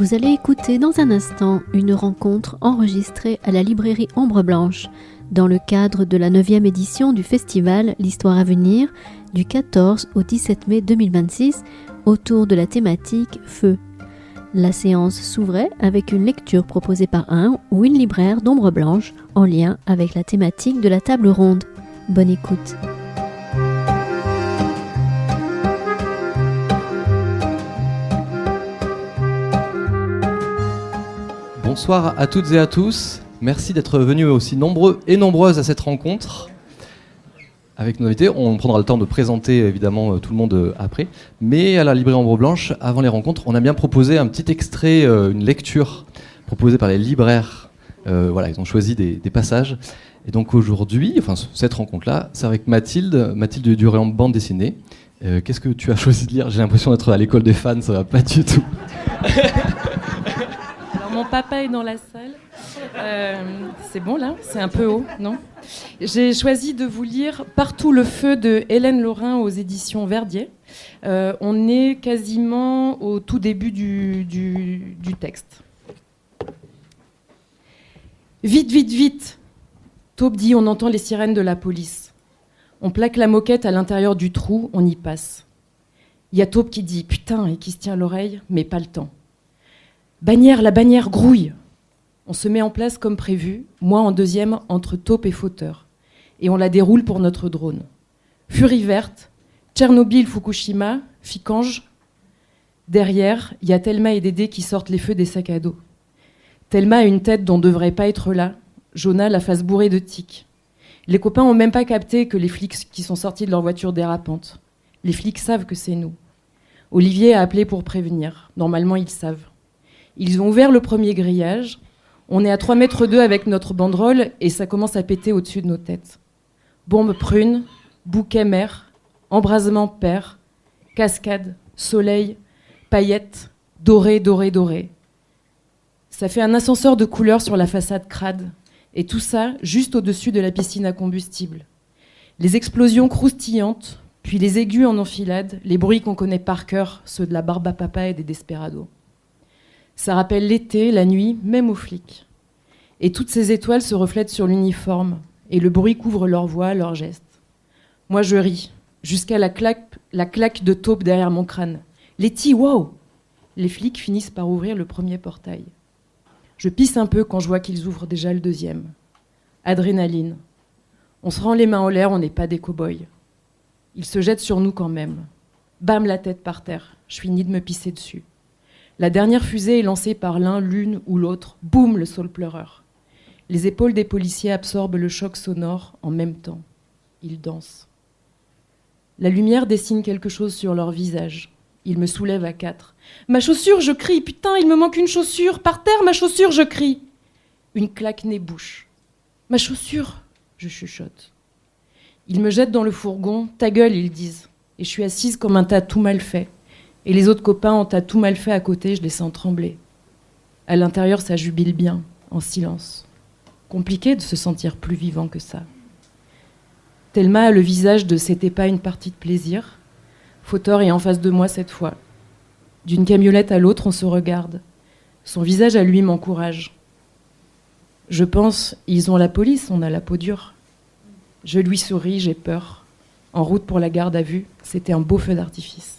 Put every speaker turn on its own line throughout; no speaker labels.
Vous allez écouter dans un instant une rencontre enregistrée à la librairie Ombre Blanche dans le cadre de la 9e édition du festival L'Histoire à venir du 14 au 17 mai 2026 autour de la thématique Feu. La séance s'ouvrait avec une lecture proposée par un ou une libraire d'Ombre Blanche en lien avec la thématique de la table ronde. Bonne écoute.
Bonsoir à toutes et à tous. Merci d'être venus aussi nombreux et nombreuses à cette rencontre. Avec nos invités, on prendra le temps de présenter évidemment tout le monde après. Mais à la librairie Ombre Blanche, avant les rencontres, on a bien proposé un petit extrait, une lecture proposée par les libraires. Voilà, ils ont choisi des passages. Et donc aujourd'hui, enfin cette rencontre-là, c'est avec Mathilde Duré en bande dessinée. Qu'est-ce que tu as choisi de lire ? J'ai l'impression d'être à l'école des fans, ça va pas du tout.
Mon papa est dans la salle. C'est bon là ? C'est un peu haut, non ? J'ai choisi de vous lire Partout le feu de Hélène Laurin aux éditions Verdier. On est quasiment au tout début du texte. Vite, vite, vite ! Taube dit, on entend les sirènes de la police. On plaque la moquette à l'intérieur du trou, on y passe. Il y a Taube qui dit putain et qui se tient l'oreille, mais pas le temps. Bannière, la bannière grouille. On se met en place comme prévu, moi en deuxième entre taupe et fauteur. Et on la déroule pour notre drone. Furie verte, Tchernobyl, Fukushima, Ficange. Derrière, il y a Thelma et Dédé qui sortent les feux des sacs à dos. Thelma a une tête dont devrait pas être là. Jonah la face bourrée de tics. Les copains ont même pas capté que les flics qui sont sortis de leur voiture dérapante. Les flics savent que c'est nous. Olivier a appelé pour prévenir. Normalement, ils savent. Ils ont ouvert le premier grillage. On est à 3,2 mètres avec notre banderole et ça commence à péter au-dessus de nos têtes. Bombe prune, bouquet mer, embrasement père, cascade, soleil, paillettes, doré, doré, doré. Ça fait un ascenseur de couleurs sur la façade crade. Et tout ça juste au-dessus de la piscine à combustible. Les explosions croustillantes, puis les aigus en enfilade, les bruits qu'on connaît par cœur, ceux de la barbe à papa et des desperados. Ça rappelle l'été, la nuit, même aux flics. Et toutes ces étoiles se reflètent sur l'uniforme, et le bruit couvre leurs voix, leurs gestes. Moi je ris, jusqu'à la claque de taupe derrière mon crâne. Letty, wow ! Les flics finissent par ouvrir le premier portail. Je pisse un peu quand je vois qu'ils ouvrent déjà le deuxième. Adrénaline. On se rend les mains en l'air, on n'est pas des cow-boys. Ils se jettent sur nous quand même. Bam, la tête par terre. Je finis de me pisser dessus. La dernière fusée est lancée par l'une ou l'autre. Boum, le saule pleureur. Les épaules des policiers absorbent le choc sonore en même temps. Ils dansent. La lumière dessine quelque chose sur leur visage. Ils me soulèvent à 4. Ma chaussure, je crie. Putain, il me manque une chaussure. Par terre, ma chaussure, je crie. Une claque nez-bouche. Ma chaussure, je chuchote. Ils me jettent dans le fourgon. Ta gueule, ils disent. Et je suis assise comme un tas tout mal fait. Et les autres copains ont tas tout mal fait à côté, je les sens trembler. À l'intérieur, ça jubile bien, en silence. Compliqué de se sentir plus vivant que ça. Thelma a le visage de « c'était pas une partie de plaisir ». Fauteur est en face de moi cette fois. D'une camionnette à l'autre, on se regarde. Son visage à lui m'encourage. Je pense, ils ont la police, on a la peau dure. Je lui souris, j'ai peur. En route pour la garde à vue, c'était un beau feu d'artifice.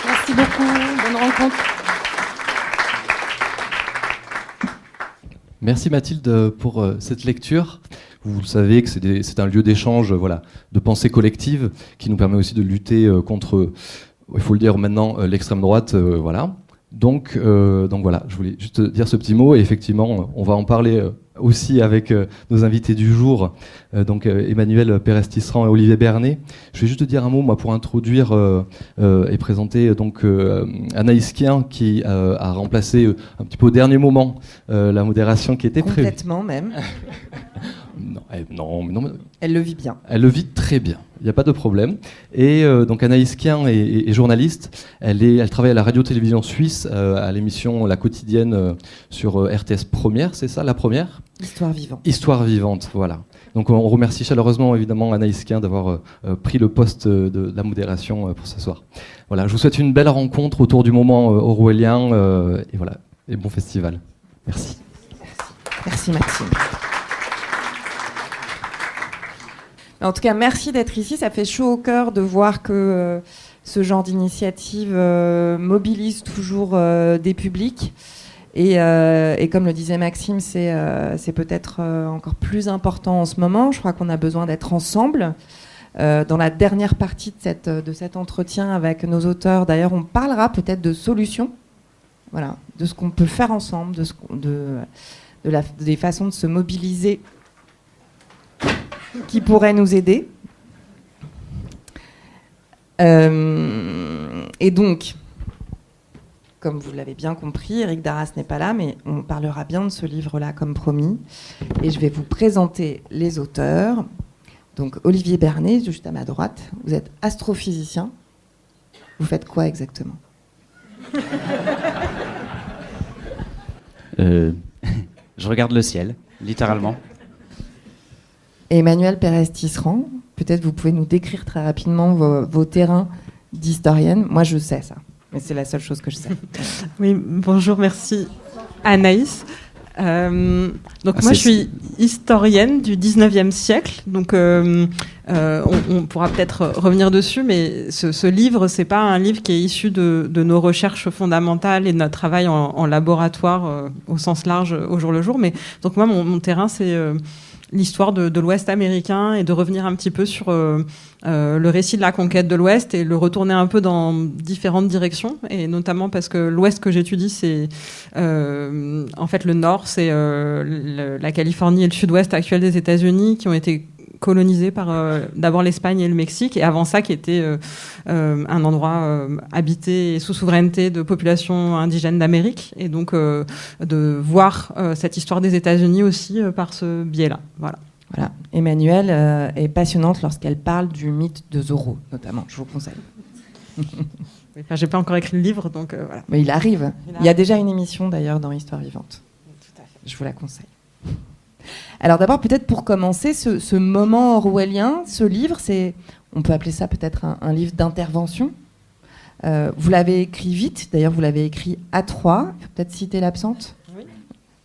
Merci beaucoup, bonne rencontre.
Merci Mathilde pour cette lecture. Vous savez que c'est un lieu d'échange, voilà, de pensée collective qui nous permet aussi de lutter contre, il faut le dire maintenant, l'extrême droite. Voilà. Donc voilà, je voulais juste dire ce petit mot et effectivement, on va en parler aussi avec nos invités du jour, donc Emmanuel Pérez-Tisserand et Olivier Bernet. Je vais juste dire un mot moi pour introduire et présenter donc Anaïs Kien qui a remplacé un petit peu au dernier moment la modération qui était prévue.
Complètement même.
Non.
Elle le vit bien.
Elle le vit très bien, il n'y a pas de problème. Et donc Anaïs Kien est journaliste, elle travaille à la radio-télévision suisse, à l'émission La Quotidienne sur RTS Première, c'est ça, la première ?
Histoire vivante.
Histoire vivante, voilà. Donc on remercie chaleureusement évidemment Anaïs Quin d'avoir pris le poste de la modération pour ce soir. Voilà, je vous souhaite une belle rencontre autour du moment orwellien et voilà, et bon festival. Merci.
Merci Maxime. En tout cas, merci d'être ici. Ça fait chaud au cœur de voir que ce genre d'initiative mobilise toujours des publics. Et comme le disait Maxime, c'est peut-être encore plus important en ce moment. Je crois qu'on a besoin d'être ensemble. Dans la dernière partie de cet entretien avec nos auteurs, d'ailleurs, on parlera peut-être de solutions, voilà, de ce qu'on peut faire ensemble, des façons de se mobiliser qui pourraient nous aider. Et donc, comme vous l'avez bien compris, Éric Darras n'est pas là, mais on parlera bien de ce livre-là comme promis. Et je vais vous présenter les auteurs. Donc Olivier Bernet, juste à ma droite, vous êtes astrophysicien. Vous faites quoi exactement ?
Je regarde le ciel, littéralement.
Et Emmanuelle Pérez-Tisserand, peut-être vous pouvez nous décrire très rapidement vos terrains d'historienne. Moi, je sais ça, mais c'est la seule chose que je sais.
Oui, bonjour, merci Anaïs. Donc moi, je suis historienne du 19e siècle. Donc, on pourra peut-être revenir dessus, mais ce livre, c'est pas un livre qui est issu de nos recherches fondamentales et de notre travail en laboratoire au sens large au jour le jour. Mais donc moi, mon terrain, c'est l'histoire de l'Ouest américain et de revenir un petit peu sur le récit de la conquête de l'Ouest et le retourner un peu dans différentes directions, et notamment parce que l'Ouest que j'étudie, c'est en fait le Nord, c'est la Californie et le Sud-Ouest actuel des États-Unis qui ont été colonisés par d'abord l'Espagne et le Mexique, et avant ça qui était un endroit habité et sous souveraineté de populations indigènes d'Amérique, et donc de voir cette histoire des États-Unis aussi par ce biais-là. Voilà.
Voilà. Emmanuelle est passionnante lorsqu'elle parle du mythe de Zorro, notamment. Je vous conseille.
Enfin, j'ai pas encore écrit le livre, donc voilà.
Mais il arrive. Il y a déjà une émission d'ailleurs dans Histoire vivante.
Tout à fait.
Je vous la conseille. Alors d'abord, peut-être pour commencer, ce moment orwellien, ce livre, on peut appeler ça peut-être un livre d'intervention. Vous l'avez écrit vite, d'ailleurs vous l'avez écrit à 3. Il faut peut-être citer l'absente. Oui.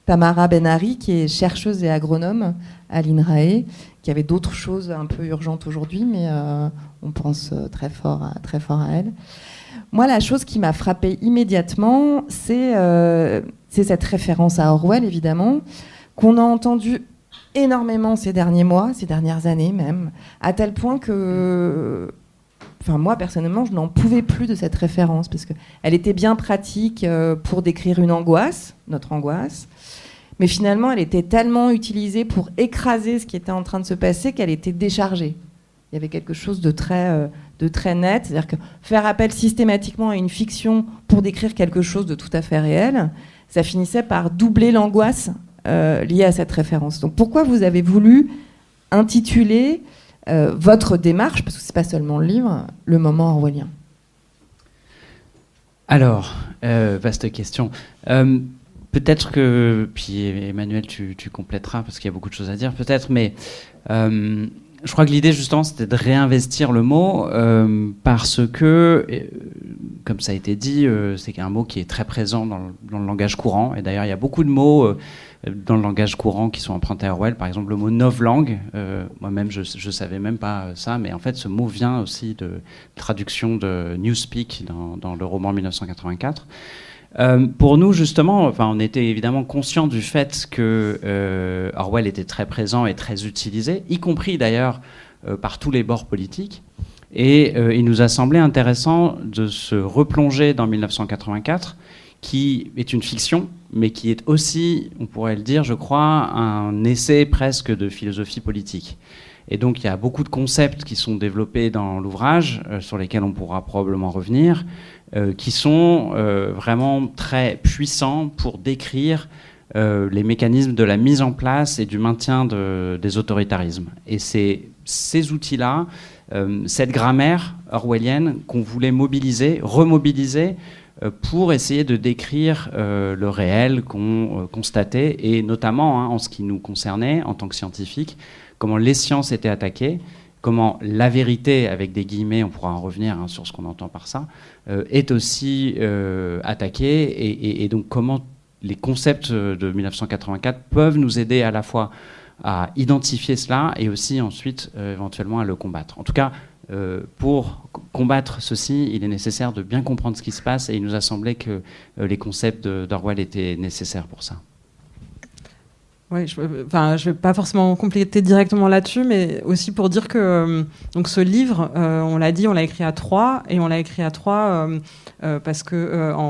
Tamara Benari, qui est chercheuse et agronome à l'INRAE, qui avait d'autres choses un peu urgentes aujourd'hui, mais on pense très fort à elle. Moi, la chose qui m'a frappée immédiatement, c'est cette référence à Orwell, évidemment, qu'on a entendu énormément ces derniers mois, ces dernières années même, à tel point que, moi personnellement, je n'en pouvais plus de cette référence, parce qu'elle était bien pratique pour décrire une angoisse, notre angoisse, mais finalement elle était tellement utilisée pour écraser ce qui était en train de se passer qu'elle était déchargée. Il y avait quelque chose de très net, c'est-à-dire que faire appel systématiquement à une fiction pour décrire quelque chose de tout à fait réel, ça finissait par doubler l'angoisse liée à cette référence. Donc pourquoi vous avez voulu intituler votre démarche, parce que c'est pas seulement le livre, Le moment orwellien?
Alors, vaste question. Peut-être que, puis Emmanuel, tu compléteras parce qu'il y a beaucoup de choses à dire peut-être, mais je crois que l'idée justement c'était de réinvestir le mot parce que, comme ça a été dit, c'est un mot qui est très présent dans le langage courant, et d'ailleurs il y a beaucoup de mots dans le langage courant qui sont empruntés à Orwell, par exemple le mot novlangue. Moi-même je savais même pas ça, mais en fait ce mot vient aussi de traduction de Newspeak dans le roman 1984. Pour nous, justement, on était évidemment conscients du fait que Orwell était très présent et très utilisé, y compris d'ailleurs par tous les bords politiques. Et il nous a semblé intéressant de se replonger dans 1984, qui est une fiction, mais qui est aussi, on pourrait le dire, je crois, un essai presque de philosophie politique. Et donc il y a beaucoup de concepts qui sont développés dans l'ouvrage, sur lesquels on pourra probablement revenir, qui sont vraiment très puissants pour décrire les mécanismes de la mise en place et du maintien des autoritarismes. Et c'est ces outils-là, cette grammaire orwellienne qu'on voulait mobiliser, remobiliser pour essayer de décrire le réel qu'on constatait, et notamment en ce qui nous concernait en tant que scientifiques, comment les sciences étaient attaquées, comment la vérité, avec des guillemets, on pourra en revenir sur ce qu'on entend par ça, est aussi attaquée, et donc comment les concepts de 1984 peuvent nous aider à la fois à identifier cela et aussi ensuite éventuellement à le combattre. En tout cas, pour combattre ceci, il est nécessaire de bien comprendre ce qui se passe, et il nous a semblé que les concepts d'Orwell étaient nécessaires pour ça.
Oui, je vais pas forcément compléter directement là-dessus, mais aussi pour dire que donc ce livre, on l'a dit, on l'a écrit à 3, et on l'a écrit à 3 parce que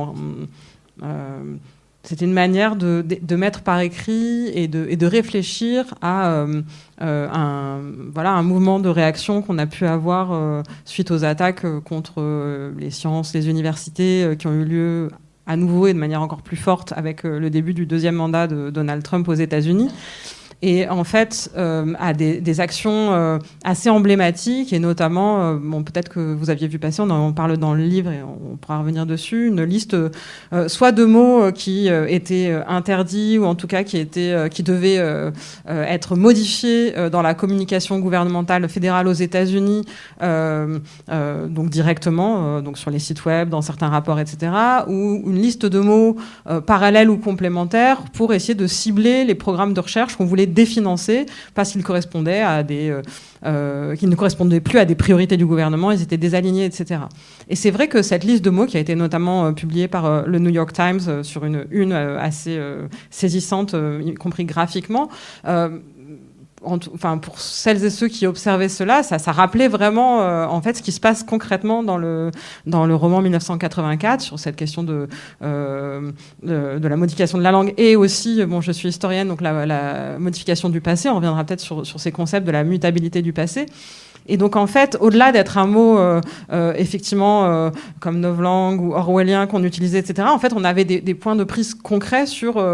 c'était une manière de mettre par écrit et de réfléchir à un mouvement de réaction qu'on a pu avoir suite aux attaques contre les sciences, les universités qui ont eu lieu à nouveau et de manière encore plus forte avec le début du 2e mandat de Donald Trump aux États-Unis. Et en fait, à des actions assez emblématiques, et notamment, peut-être que vous aviez vu passer, on en parle dans le livre et on pourra revenir dessus, une liste soit de mots qui étaient interdits, ou en tout cas qui devaient être modifiés dans la communication gouvernementale fédérale aux États-Unis, donc directement, donc sur les sites web, dans certains rapports, etc., ou une liste de mots parallèles ou complémentaires pour essayer de cibler les programmes de recherche qu'on voulait définancer parce qu'ils correspondaient à qu'ils ne correspondaient plus à des priorités du gouvernement, ils étaient désalignés, etc. Et c'est vrai que cette liste de mots qui a été notamment publiée par le New York Times sur une assez saisissante, y compris graphiquement, pour celles et ceux qui observaient cela, ça rappelait vraiment en fait ce qui se passe concrètement dans le roman 1984 sur cette question de la modification de la langue, et aussi, je suis historienne, donc la modification du passé. On reviendra peut-être sur ces concepts de la mutabilité du passé. Et donc, en fait, au-delà d'être un mot, effectivement, comme novlangue ou orwellien qu'on utilisait, etc., en fait, on avait des points de prise concrets sur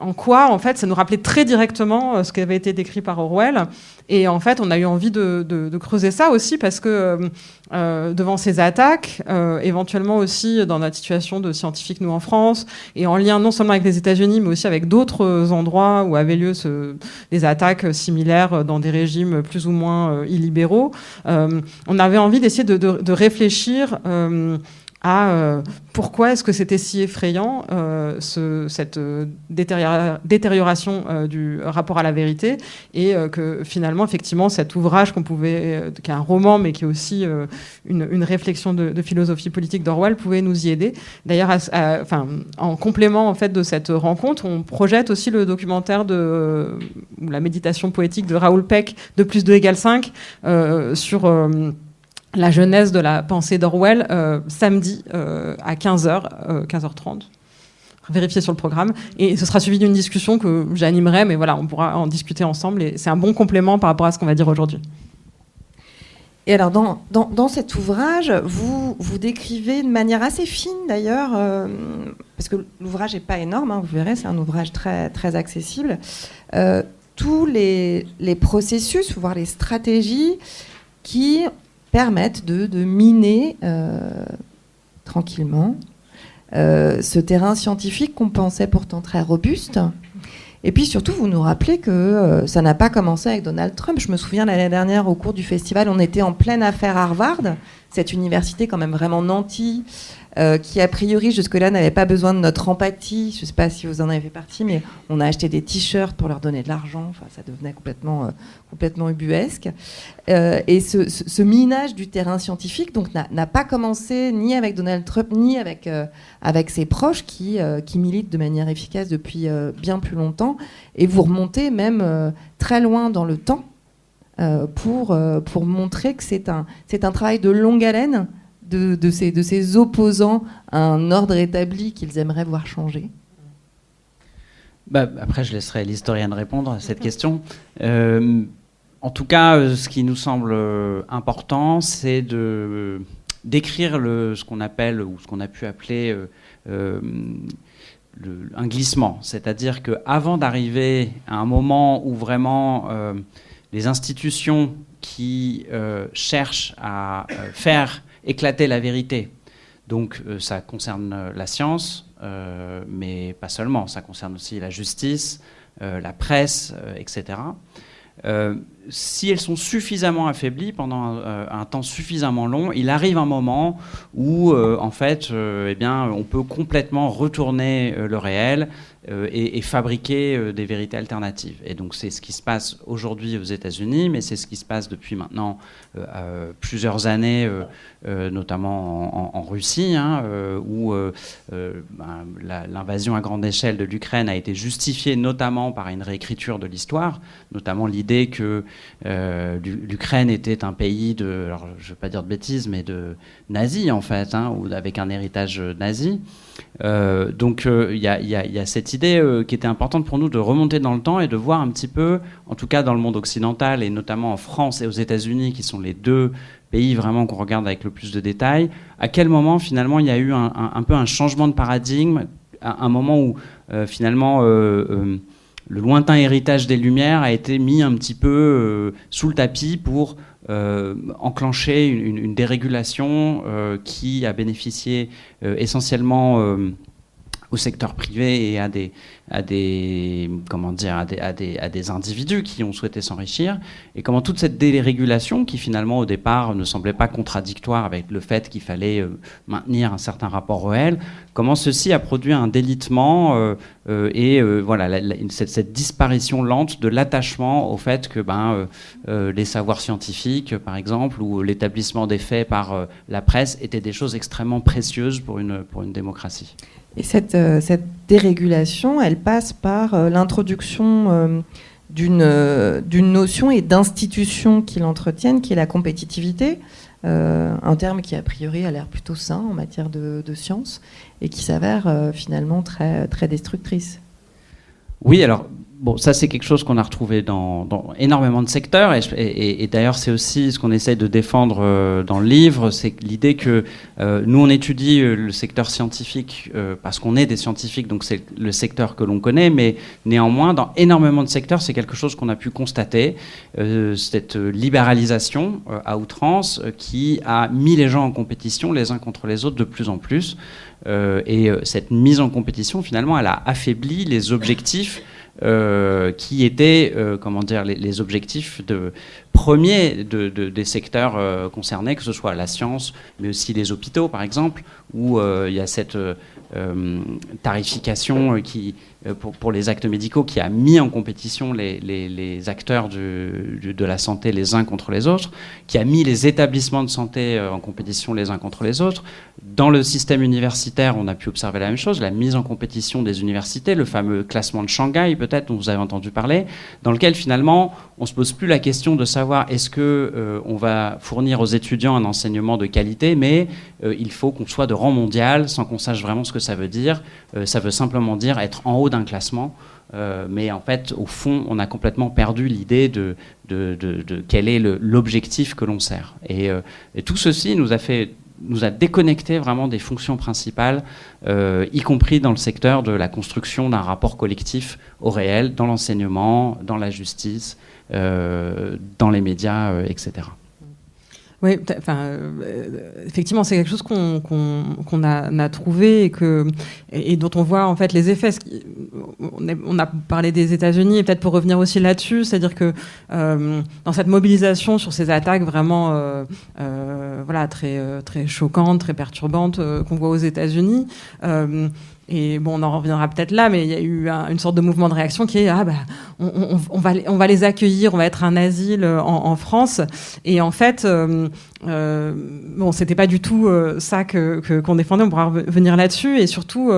en quoi, en fait, ça nous rappelait très directement ce qui avait été décrit par Orwell. Et en fait, on a eu envie de creuser ça aussi parce que devant ces attaques, éventuellement aussi dans notre situation de scientifiques, nous en France, et en lien non seulement avec les États-Unis, mais aussi avec d'autres endroits où avaient lieu des attaques similaires dans des régimes plus ou moins illibéraux, on avait envie d'essayer de réfléchir à pourquoi est-ce que c'était si effrayant, cette détérioration du rapport à la vérité, et que finalement, effectivement, cet ouvrage qui est un roman, mais qui est aussi une réflexion de philosophie politique d'Orwell, pouvait nous y aider. D'ailleurs, en complément en fait, de cette rencontre, on projette aussi le documentaire ou la méditation poétique de Raoul Peck, 2 + 2 = 5, sur la genèse de la pensée d'Orwell, samedi à 15h, 15h30. Vérifiez sur le programme. Et ce sera suivi d'une discussion que j'animerai, mais voilà, on pourra en discuter ensemble. Et c'est un bon complément par rapport à ce qu'on va dire aujourd'hui.
Et alors, dans cet ouvrage, vous décrivez de manière assez fine, d'ailleurs, parce que l'ouvrage n'est pas énorme, vous verrez, c'est un ouvrage très, très accessible, tous les processus, voire les stratégies qui permettent de miner tranquillement ce terrain scientifique qu'on pensait pourtant très robuste. Et puis surtout, vous nous rappelez que ça n'a pas commencé avec Donald Trump. Je me souviens l'année dernière, au cours du festival, on était en pleine affaire Harvard, cette université quand même vraiment nantie, qui a priori jusque-là n'avait pas besoin de notre empathie. Je ne sais pas si vous en avez fait partie, mais on a acheté des t-shirts pour leur donner de l'argent. Enfin, ça devenait complètement ubuesque. Et ce minage du terrain scientifique donc, n'a pas commencé ni avec Donald Trump, ni avec ses proches qui militent de manière efficace depuis bien plus longtemps. Et vous remontez même très loin dans le temps pour montrer que c'est un travail de longue haleine de ces opposants à un ordre établi qu'ils aimeraient voir changer.
Après, je laisserai l'historienne répondre à cette question. En tout cas, ce qui nous semble important, c'est de décrire ce qu'on appelle, ou ce qu'on a pu appeler un glissement. C'est-à-dire qu'avant d'arriver à un moment où vraiment les institutions qui cherchent à faire éclater la vérité Donc ça concerne la science, mais pas seulement, ça concerne aussi la justice, la presse, etc. Si elles sont suffisamment affaiblies pendant un temps suffisamment long, il arrive un moment où, en fait, eh bien, on peut complètement retourner le réel et fabriquer des vérités alternatives. Et donc, c'est ce qui se passe aujourd'hui aux États-Unis, mais c'est ce qui se passe depuis maintenant plusieurs années, notamment en Russie, hein, où l'invasion à grande échelle de l'Ukraine a été justifiée notamment par une réécriture de l'histoire, notamment l'idée que l'Ukraine était un pays de, alors je ne veux pas dire de bêtises, mais de nazis en fait, hein, ou avec un héritage nazi. Donc il y a cette idée qui était importante pour nous de remonter dans le temps et de voir un petit peu, en tout cas dans le monde occidental et notamment en France et aux États-Unis, qui sont les deux pays vraiment qu'on regarde avec le plus de détails, à quel moment finalement il y a eu un peu un changement de paradigme, un moment où finalement le lointain héritage des Lumières a été mis un petit peu sous le tapis pour enclencher une dérégulation qui a bénéficié essentiellement au secteur privé et à des individus qui ont souhaité s'enrichir, et comment toute cette dérégulation, qui finalement au départ ne semblait pas contradictoire avec le fait qu'il fallait maintenir un certain rapport au réel, comment ceci a produit un délitement voilà, cette disparition lente de l'attachement au fait que les savoirs scientifiques, par exemple, ou l'établissement des faits par la presse étaient des choses extrêmement précieuses pour une démocratie.
Et cette dérégulation, elle passe par l'introduction d'une notion et d'institutions qui l'entretiennent, qui est la compétitivité, un terme qui a priori a l'air plutôt sain en matière de sciences et qui s'avère finalement très, très destructrice.
Oui, alors bon, ça c'est quelque chose qu'on a retrouvé dans énormément de secteurs, et d'ailleurs c'est aussi ce qu'on essaie de défendre dans le livre, c'est l'idée que nous on étudie le secteur scientifique parce qu'on est des scientifiques, donc c'est le secteur que l'on connaît, mais néanmoins dans énormément de secteurs c'est quelque chose qu'on a pu constater, cette libéralisation à outrance qui a mis les gens en compétition les uns contre les autres de plus en plus, et cette mise en compétition finalement elle a affaibli les objectifs qui étaient les objectifs premiers des secteurs concernés, que ce soit la science, mais aussi les hôpitaux par exemple, où il y a cette tarification pour les actes médicaux qui a mis en compétition les acteurs de la santé les uns contre les autres, qui a mis les établissements de santé en compétition les uns contre les autres. Dans le système universitaire, on a pu observer la même chose, la mise en compétition des universités, le fameux classement de Shanghai peut-être dont vous avez entendu parler, dans lequel finalement on ne se pose plus la question de savoir est-ce qu'on va fournir aux étudiants un enseignement de qualité, mais il faut qu'on soit de rang mondial sans qu'on sache vraiment ce que ça veut dire. Ça veut simplement dire être en haut d'un classement, mais en fait au fond on a complètement perdu l'idée de quel est l'objectif que l'on sert, et tout ceci nous a déconnecté vraiment des fonctions principales, y compris dans le secteur de la construction d'un rapport collectif au réel, dans l'enseignement, dans la justice, dans les médias, etc.
Oui, effectivement, c'est quelque chose qu'on a trouvé et dont on voit en fait les effets. On a parlé des États-Unis, et peut-être pour revenir aussi là-dessus, c'est-à-dire que dans cette mobilisation sur ces attaques vraiment très, très choquantes, très perturbantes qu'on voit aux États-Unis, et bon, on en reviendra peut-être là, mais il y a eu une sorte de mouvement de réaction qui est on va les accueillir, on va être un asile en France. Et en fait, c'était pas du tout ça qu'on défendait. On pourra revenir là-dessus, et surtout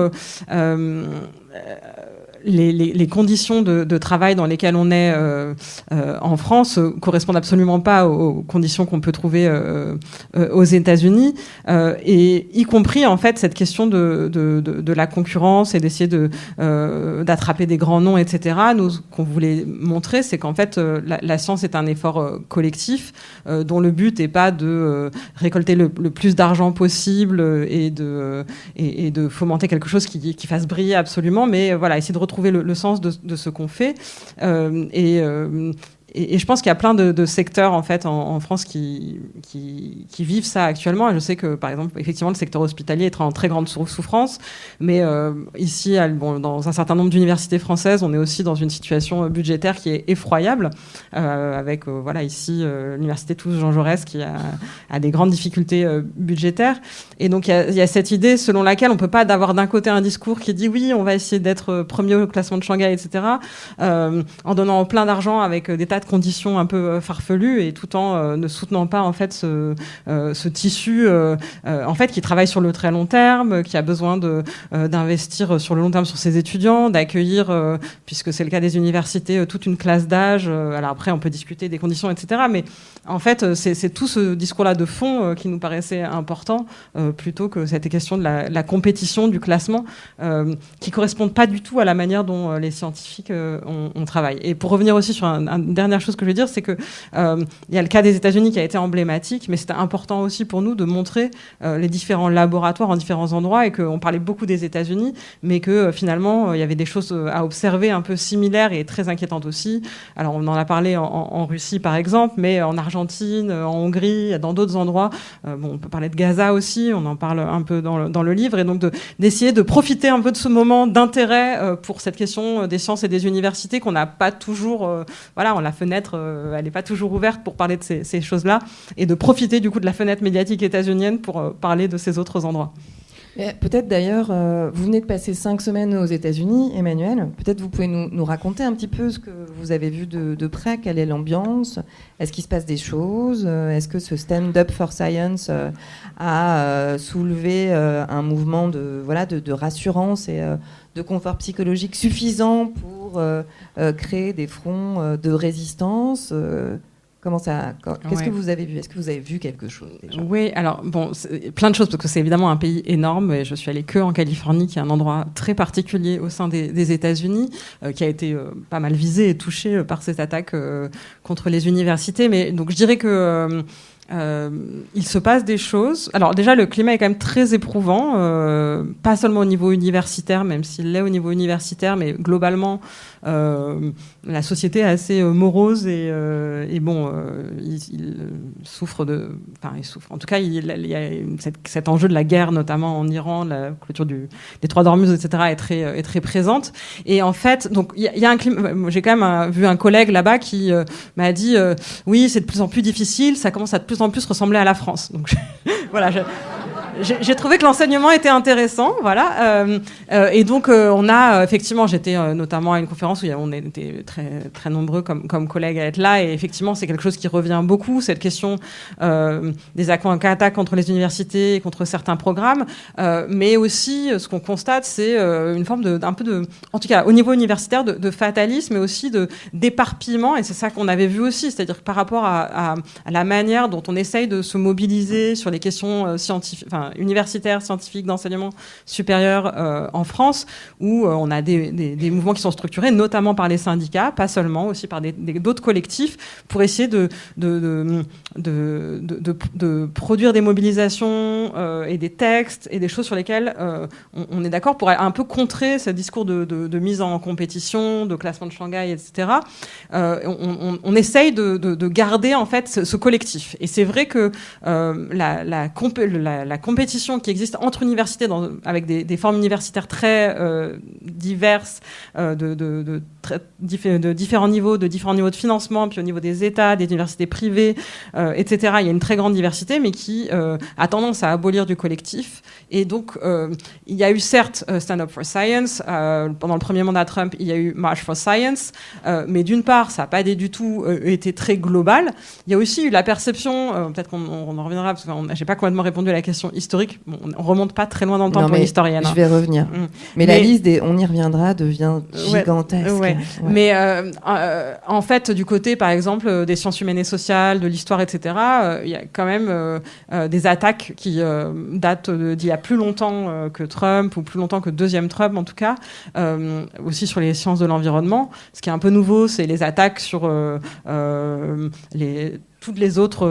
les conditions de travail dans lesquelles on est en France correspondent absolument pas aux conditions qu'on peut trouver aux États-Unis, et y compris en fait cette question de la concurrence et d'essayer d'attraper des grands noms, etc. Nous, ce qu'on voulait montrer, c'est qu'en fait la science est un effort collectif dont le but n'est pas de récolter le plus d'argent possible et de fomenter quelque chose qui fasse briller absolument, mais voilà, essayer de retrouver le sens de ce qu'on fait, et je pense qu'il y a plein de secteurs en fait en France qui vivent ça actuellement. Et je sais que par exemple, effectivement, le secteur hospitalier est en très grande souffrance. Mais ici, dans un certain nombre d'universités françaises, on est aussi dans une situation budgétaire qui est effroyable, avec ici l'université Toulouse-Jean Jaurès qui a des grandes difficultés budgétaires. Et donc il y a cette idée selon laquelle on peut pas avoir d'un côté un discours qui dit oui, on va essayer d'être premier au classement de Shanghai, etc., en donnant plein d'argent avec des tas de conditions un peu farfelues, et tout en ne soutenant pas en fait ce tissu en fait qui travaille sur le très long terme, qui a besoin d'investir sur le long terme sur ses étudiants, d'accueillir, puisque c'est le cas des universités, toute une classe d'âge. Alors après, on peut discuter des conditions, etc., mais en fait, c'est tout ce discours-là de fond qui nous paraissait important, plutôt que cette question de la compétition, du classement, qui ne correspondent pas du tout à la manière dont les scientifiques on travaille. Et pour revenir aussi sur une dernière chose que je veux dire, c'est qu'il y a le cas des États-Unis qui a été emblématique, mais c'était important aussi pour nous de montrer les différents laboratoires en différents endroits, et qu'on parlait beaucoup des États-Unis, mais que finalement, il y avait des choses à observer un peu similaires et très inquiétantes aussi. Alors, on en a parlé en Russie, par exemple, mais en Argentine, en Hongrie, dans d'autres endroits. On peut parler de Gaza aussi, on en parle un peu dans le livre, et donc d'essayer de profiter un peu de ce moment d'intérêt pour cette question des sciences et des universités qu'on n'a pas toujours... la fenêtre, elle n'est pas toujours ouverte pour parler de ces choses-là, et de profiter du coup de la fenêtre médiatique états-unienne pour parler de ces autres endroits.
Peut-être d'ailleurs, vous venez de passer 5 semaines aux États-Unis, Emmanuel. Peut-être vous pouvez nous raconter un petit peu ce que vous avez vu de près, quelle est l'ambiance, est-ce qu'il se passe des choses, est-ce que ce Stand Up for Science a soulevé un mouvement de rassurance et de confort psychologique suffisant pour créer des fronts de résistance Qu'est-ce que vous avez vu ? Est-ce que vous avez vu quelque chose déjà ?
Oui, alors plein de choses, parce que c'est évidemment un pays énorme, et je suis allée que en Californie, qui est un endroit très particulier au sein des États-Unis, qui a été pas mal visé et touché par cette attaque contre les universités. Mais donc je dirais que il se passe des choses. Alors déjà, le climat est quand même très éprouvant, pas seulement au niveau universitaire, même s'il l'est au niveau universitaire, mais globalement, la société est assez morose, et il souffre il souffre. En tout cas, il y a cet enjeu de la guerre, notamment en Iran, la clôture des Trois Dormeuses, etc., est très présente. Et en fait, donc il y a un climat. J'ai quand même vu un collègue là-bas qui m'a dit oui, c'est de plus en plus difficile, ça commence à de plus en plus ressembler à la France. Donc j'ai trouvé que l'enseignement était intéressant, et donc on a effectivement, j'étais notamment à une conférence où on était très très nombreux comme collègues à être là, et effectivement c'est quelque chose qui revient beaucoup, cette question des attaques contre les universités et contre certains programmes, mais aussi ce qu'on constate, c'est une forme en tout cas au niveau universitaire, de fatalisme, mais aussi d'éparpillement, et c'est ça qu'on avait vu aussi, c'est-à-dire que par rapport à la manière dont on essaye de se mobiliser sur les questions scientifiques, universitaires, scientifiques, d'enseignement supérieur en France, où on a des mouvements qui sont structurés, notamment par les syndicats, pas seulement, aussi par d'autres collectifs, pour essayer de produire des mobilisations et des textes et des choses sur lesquelles on est d'accord pour un peu contrer ce discours de mise en compétition, de classement de Shanghai, etc. On essaye de garder en fait ce collectif. Et c'est vrai que la compétition qui existe entre universités, avec des formes universitaires très diverses, de différents niveaux de financement, puis au niveau des États, des universités privées, etc. Il y a une très grande diversité, mais qui a tendance à abolir du collectif. Et donc, il y a eu certes Stand Up for Science. Pendant le premier mandat Trump, il y a eu March for Science. Mais d'une part, ça n'a pas du tout été très global. Il y a aussi eu la perception, peut-être qu'on en reviendra, parce que je n'ai pas complètement répondu à la question historique. Bon, on ne remonte pas très loin dans le temps pour une historienne.
Je vais revenir. Mais la liste on y reviendra, devient gigantesque.
Ouais. Mais en fait, du côté, par exemple, des sciences humaines et sociales, de l'histoire, etc., il y a quand même des attaques qui datent d'il y a plus longtemps que Trump, ou plus longtemps que deuxième Trump, en tout cas, aussi sur les sciences de l'environnement. Ce qui est un peu nouveau, c'est les attaques sur toutes les autres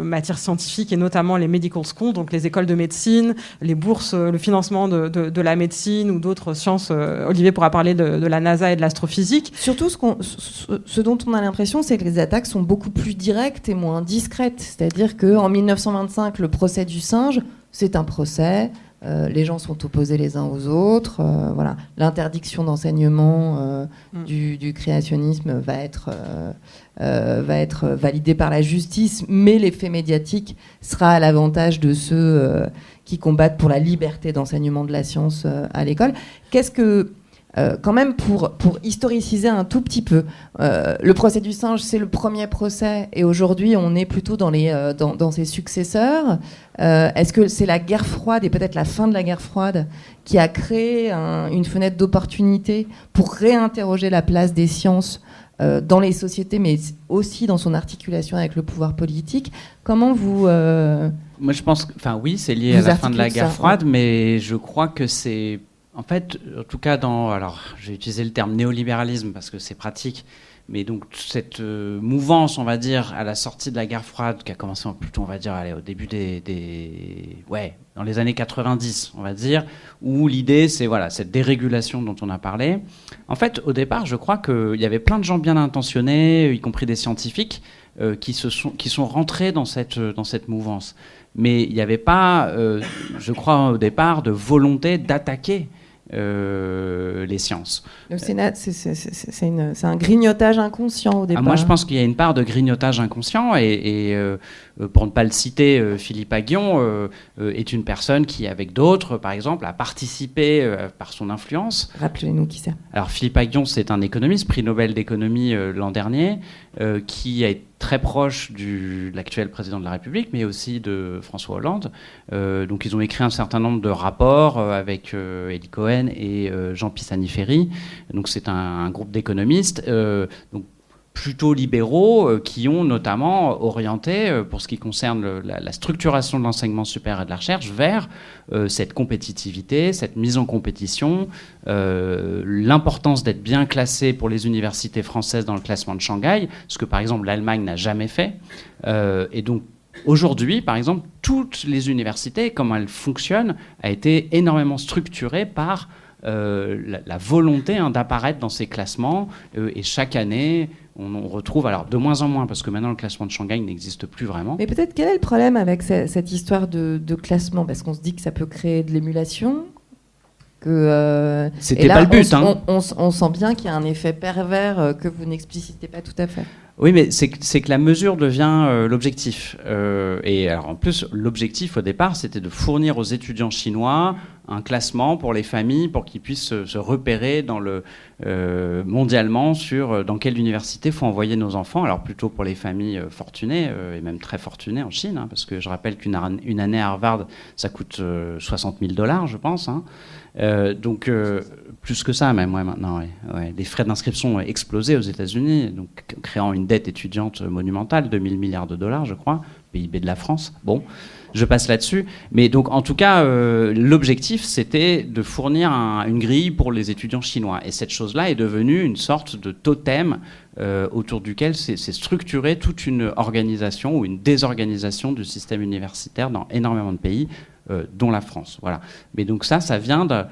matières scientifiques et notamment les medical schools, donc les écoles de médecine, les bourses, le financement de la médecine ou d'autres sciences. Olivier pourra parler de la NASA et de l'astrophysique.
Surtout, ce dont on a l'impression, c'est que les attaques sont beaucoup plus directes et moins discrètes. C'est-à-dire qu'en 1925, le procès du singe, c'est un procès. Les gens sont opposés les uns aux autres. Voilà. L'interdiction d'enseignement du créationnisme va être validée par la justice, mais l'effet médiatique sera à l'avantage de ceux qui combattent pour la liberté d'enseignement de la science à l'école. Qu'est-ce que quand même, pour historiciser un tout petit peu, le procès du singe, c'est le premier procès, et aujourd'hui, on est plutôt dans ses successeurs. Est-ce que c'est la guerre froide, et peut-être la fin de la guerre froide, qui a créé une fenêtre d'opportunité pour réinterroger la place des sciences dans les sociétés, mais aussi dans son articulation avec le pouvoir politique? Comment vous...
Moi, je pense que, oui, c'est lié à la fin de la guerre froide, mais je crois que c'est... En fait, en tout cas, alors, j'ai utilisé le terme néolibéralisme parce que c'est pratique, mais donc cette mouvance, on va dire, à la sortie de la guerre froide, qui a commencé plutôt, on va dire, au début dans les années 90, on va dire, où l'idée, c'est cette dérégulation dont on a parlé. En fait, au départ, je crois qu'il y avait plein de gens bien intentionnés, y compris des scientifiques, qui sont rentrés dans cette mouvance. Mais il n'y avait pas, je crois, au départ, de volonté d'attaquer les sciences.
Donc c'est un grignotage inconscient au départ.
Moi, je pense qu'il y a une part de grignotage inconscient et pour ne pas le citer, Philippe Aghion est une personne qui, avec d'autres, par exemple, a participé par son influence.
Rappelez-nous qui c'est.
Alors Philippe Aghion, c'est un économiste, prix Nobel d'économie l'an dernier, qui a été très proche de l'actuel président de la République, mais aussi de François Hollande. Donc ils ont écrit un certain nombre de rapports avec Elie Cohen et Jean Pisani-Ferry. Donc c'est un groupe d'économistes donc plutôt libéraux qui ont notamment orienté, pour ce qui concerne la structuration de l'enseignement supérieur et de la recherche, vers cette compétitivité, cette mise en compétition, l'importance d'être bien classé pour les universités françaises dans le classement de Shanghai, ce que par exemple l'Allemagne n'a jamais fait. Et donc aujourd'hui, par exemple, toutes les universités, comment elles fonctionnent, a été énormément structurée par la volonté d'apparaître dans ces classements. Et chaque année, on retrouve, alors de moins en moins, parce que maintenant le classement de Shanghai n'existe plus vraiment.
Mais peut-être quel est le problème avec cette histoire de classement? Parce qu'on se dit que ça peut créer de l'émulation.
C'était pas le but.
On sent bien qu'il y a un effet pervers que vous n'explicitez pas tout à fait.
Oui, mais c'est que la mesure devient l'objectif. Et alors en plus, l'objectif au départ, c'était de fournir aux étudiants chinois un classement pour les familles, pour qu'ils puissent se repérer mondialement sur dans quelle université faut envoyer nos enfants. Alors plutôt pour les familles fortunées, et même très fortunées en Chine, parce que je rappelle qu'une année à Harvard, ça coûte $60 000, je pense. Donc plus que ça même, maintenant. Ouais. Les frais d'inscription ont explosé aux États-Unis, donc créant une dette étudiante monumentale, $2 000 milliards, je crois, PIB de la France. Bon, je passe là-dessus. Mais donc, en tout cas, l'objectif, c'était de fournir une grille pour les étudiants chinois. Et cette chose-là est devenue une sorte de totem autour duquel s'est structurée toute une organisation ou une désorganisation du système universitaire dans énormément de pays, dont la France. Voilà. Mais donc ça vient de...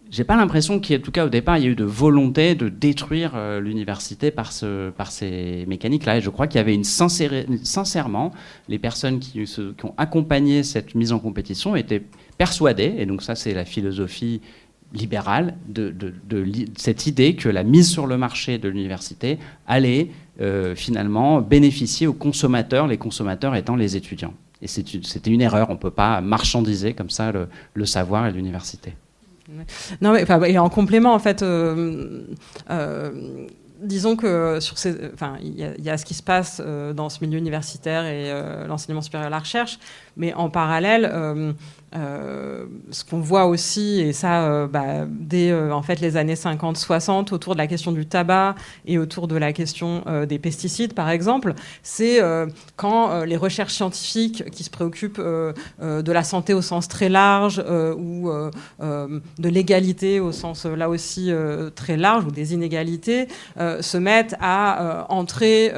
J'ai pas l'impression qu'en tout cas au départ il y a eu de volonté de détruire l'université par ces mécaniques-là. Et je crois qu'il y avait sincèrement, les personnes qui ont accompagné cette mise en compétition étaient persuadées, et donc ça c'est la philosophie libérale, de cette idée que la mise sur le marché de l'université allait finalement bénéficier aux consommateurs, les consommateurs étant les étudiants. Et c'était une erreur, on ne peut pas marchandiser comme ça le savoir et l'université.
Non, mais et en complément, en fait, disons que il y a ce qui se passe dans ce milieu universitaire et l'enseignement supérieur à la recherche, mais en parallèle, ce qu'on voit aussi, et ça dès en fait les années 50-60, autour de la question du tabac et autour de la question des pesticides, par exemple, c'est quand les recherches scientifiques qui se préoccupent de la santé au sens très large ou de l'égalité au sens là aussi très large, ou des inégalités, se mettent à entrer,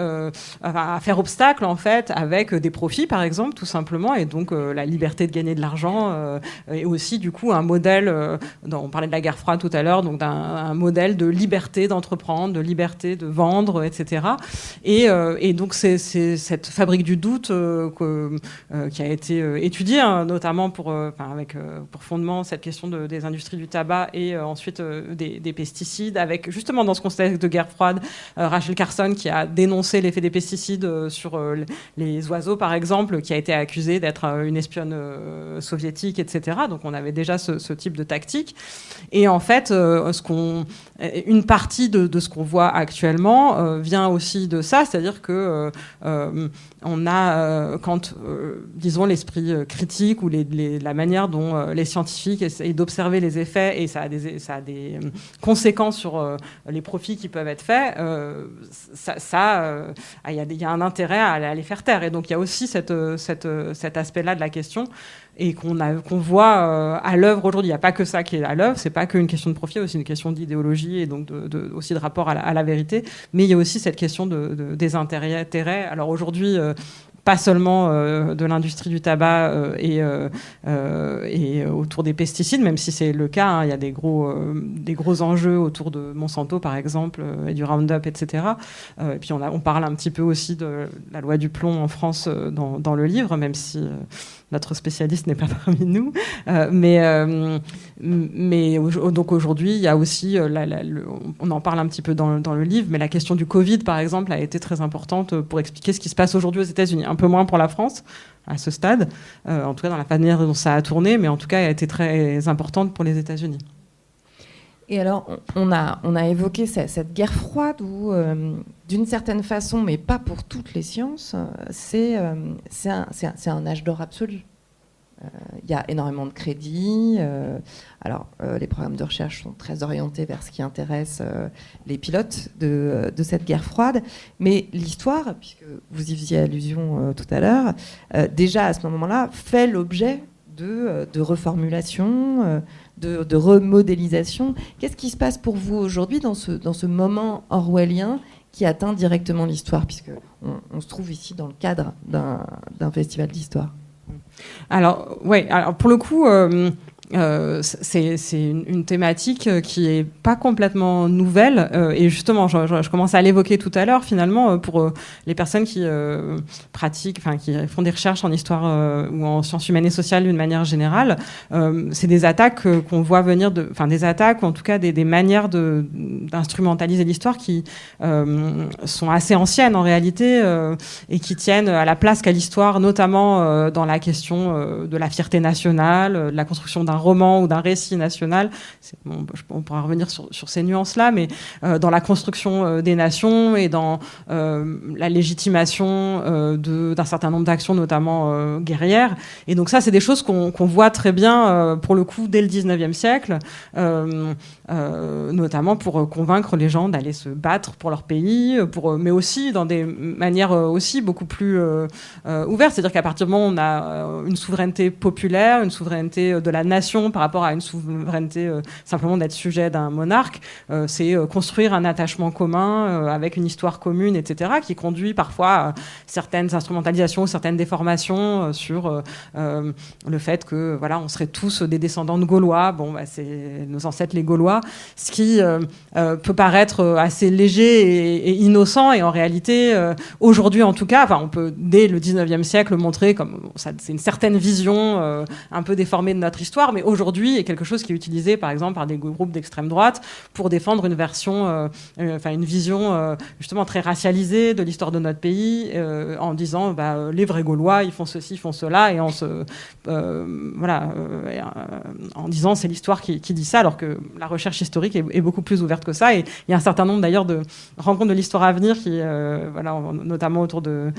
à faire obstacle en fait avec des profits, par exemple, tout simplement, et donc la liberté de gagner de l'argent et aussi du coup un modèle, on parlait de la guerre froide tout à l'heure, donc un modèle de liberté d'entreprendre, de liberté de vendre, etc. Et donc c'est cette fabrique du doute qui a été étudiée, hein, notamment avec pour fondement cette question des industries du tabac et ensuite des pesticides, avec justement dans ce contexte de guerre froide, Rachel Carson qui a dénoncé l'effet des pesticides sur les oiseaux, par exemple, qui a été accusée d'être une espionne soviétique, etc. Donc on avait déjà ce type de tactique. Et en fait, une partie de ce qu'on voit actuellement vient aussi de ça, c'est-à-dire que on a, quand, disons, l'esprit critique ou la manière dont les scientifiques essayent d'observer les effets, et ça a des conséquences sur les profits qui peuvent être faits, il y a un intérêt à les faire taire. Et donc il y a aussi cet aspect-là de la question, et qu'on voit à l'œuvre aujourd'hui. Il n'y a pas que ça qui est à l'œuvre, c'est pas qu'une question de profit, aussi une question d'idéologie et donc aussi de rapport à la vérité, mais il y a aussi cette question des intérêts. Alors aujourd'hui, pas seulement de l'industrie du tabac et autour des pesticides, même si c'est le cas, hein, il y a des gros enjeux autour de Monsanto, par exemple, et du Roundup, etc. Et puis on parle un petit peu aussi de la loi du plomb en France dans le livre, même si notre spécialiste n'est pas parmi nous. Donc aujourd'hui, il y a aussi, on en parle un petit peu dans le livre, mais la question du Covid, par exemple, a été très importante pour expliquer ce qui se passe aujourd'hui aux États-Unis. Un peu moins pour la France, à ce stade, en tout cas dans la manière dont ça a tourné, mais en tout cas, elle a été très importante pour les États-Unis.
Et alors, on a évoqué cette guerre froide où, d'une certaine façon, mais pas pour toutes les sciences, c'est un âge d'or absolu. Il y a énormément de crédits. Les programmes de recherche sont très orientés vers ce qui intéresse les pilotes de cette guerre froide. Mais l'histoire, puisque vous y faisiez allusion tout à l'heure, déjà à ce moment-là, fait l'objet de reformulation, de remodélisation. Qu'est-ce qui se passe pour vous aujourd'hui dans ce moment orwellien qui atteint directement l'histoire, puisque on se trouve ici dans le cadre d'un festival d'histoire?
Alors pour le coup, c'est une thématique qui est pas complètement nouvelle, et justement je commence à l'évoquer tout à l'heure, finalement, pour les personnes qui pratiquent, qui font des recherches en histoire ou en sciences humaines et sociales d'une manière générale. C'est des attaques qu'on voit venir des attaques, ou en tout cas des manières d'instrumentaliser l'histoire qui sont assez anciennes en réalité, et qui tiennent à la place qu'a l'histoire, notamment dans la question de la fierté nationale, de la construction d'un roman ou d'un récit national. On pourra revenir sur ces nuances-là, mais dans la construction des nations et dans la légitimation d'un certain nombre d'actions, notamment guerrières. Et donc ça, c'est des choses qu'on voit très bien, pour le coup, dès le 19e siècle, notamment pour convaincre les gens d'aller se battre pour leur pays, mais aussi dans des manières aussi beaucoup plus ouvertes. C'est-à-dire qu'à partir du moment où on a une souveraineté populaire, une souveraineté de la nation par rapport à une souveraineté simplement d'être sujet d'un monarque, c'est construire un attachement commun avec une histoire commune, etc., qui conduit parfois à certaines instrumentalisations, certaines déformations sur le fait que on serait tous des descendants de Gaulois. C'est nos ancêtres les Gaulois, ce qui peut paraître assez léger et innocent, et en réalité, aujourd'hui en tout cas, on peut dès le 19e siècle montrer comme c'est une certaine vision un peu déformée de notre histoire, mais aujourd'hui est quelque chose qui est utilisé, par exemple, par des groupes d'extrême droite pour défendre une version, une vision justement très racialisée de l'histoire de notre pays, en disant les vrais Gaulois, ils font ceci, ils font cela, et en disant c'est l'histoire qui dit ça, alors que la recherche historique est beaucoup plus ouverte que ça. Et il y a un certain nombre d'ailleurs de rencontres de l'histoire à venir qui, notamment autour du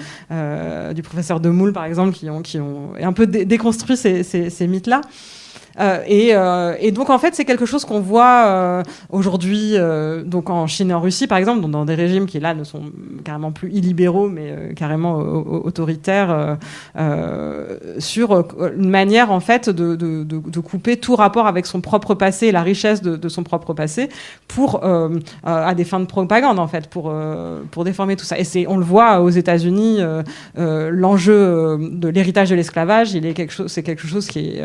professeur Demoule par exemple, qui ont un peu déconstruit ces mythes-là. Et donc en fait c'est quelque chose qu'on voit aujourd'hui donc en Chine et en Russie par exemple, dans des régimes qui là ne sont carrément plus illibéraux mais carrément autoritaires, sur une manière en fait de couper tout rapport avec son propre passé et la richesse de son propre passé pour à des fins de propagande en fait, pour déformer tout ça. Et on le voit aux États-Unis, l'enjeu de l'héritage de l'esclavage, c'est quelque chose qui est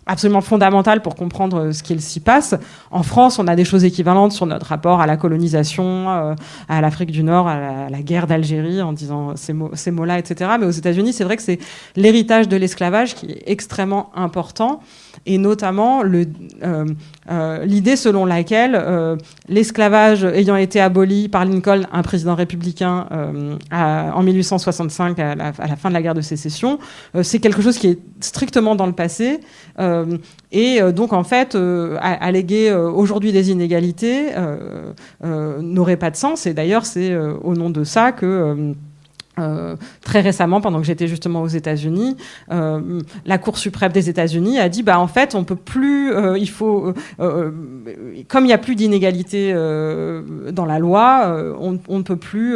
absolument fondamental pour comprendre ce qu'il s'y passe. En France, on a des choses équivalentes sur notre rapport à la colonisation, à l'Afrique du Nord, à la guerre d'Algérie, en disant ces mots-là, etc. Mais aux États-Unis, c'est vrai que c'est l'héritage de l'esclavage qui est extrêmement important, et notamment l'idée selon laquelle l'esclavage ayant été aboli par Lincoln, un président républicain, en 1865, à la fin de la guerre de sécession, c'est quelque chose qui est strictement dans le passé, et donc en fait alléguer aujourd'hui des inégalités n'aurait pas de sens. Et d'ailleurs c'est au nom de ça que très récemment, pendant que j'étais justement aux États-Unis, la Cour suprême des États-Unis a dit en fait on peut plus, il faut, comme il n'y a plus d'inégalité dans la loi, on ne peut plus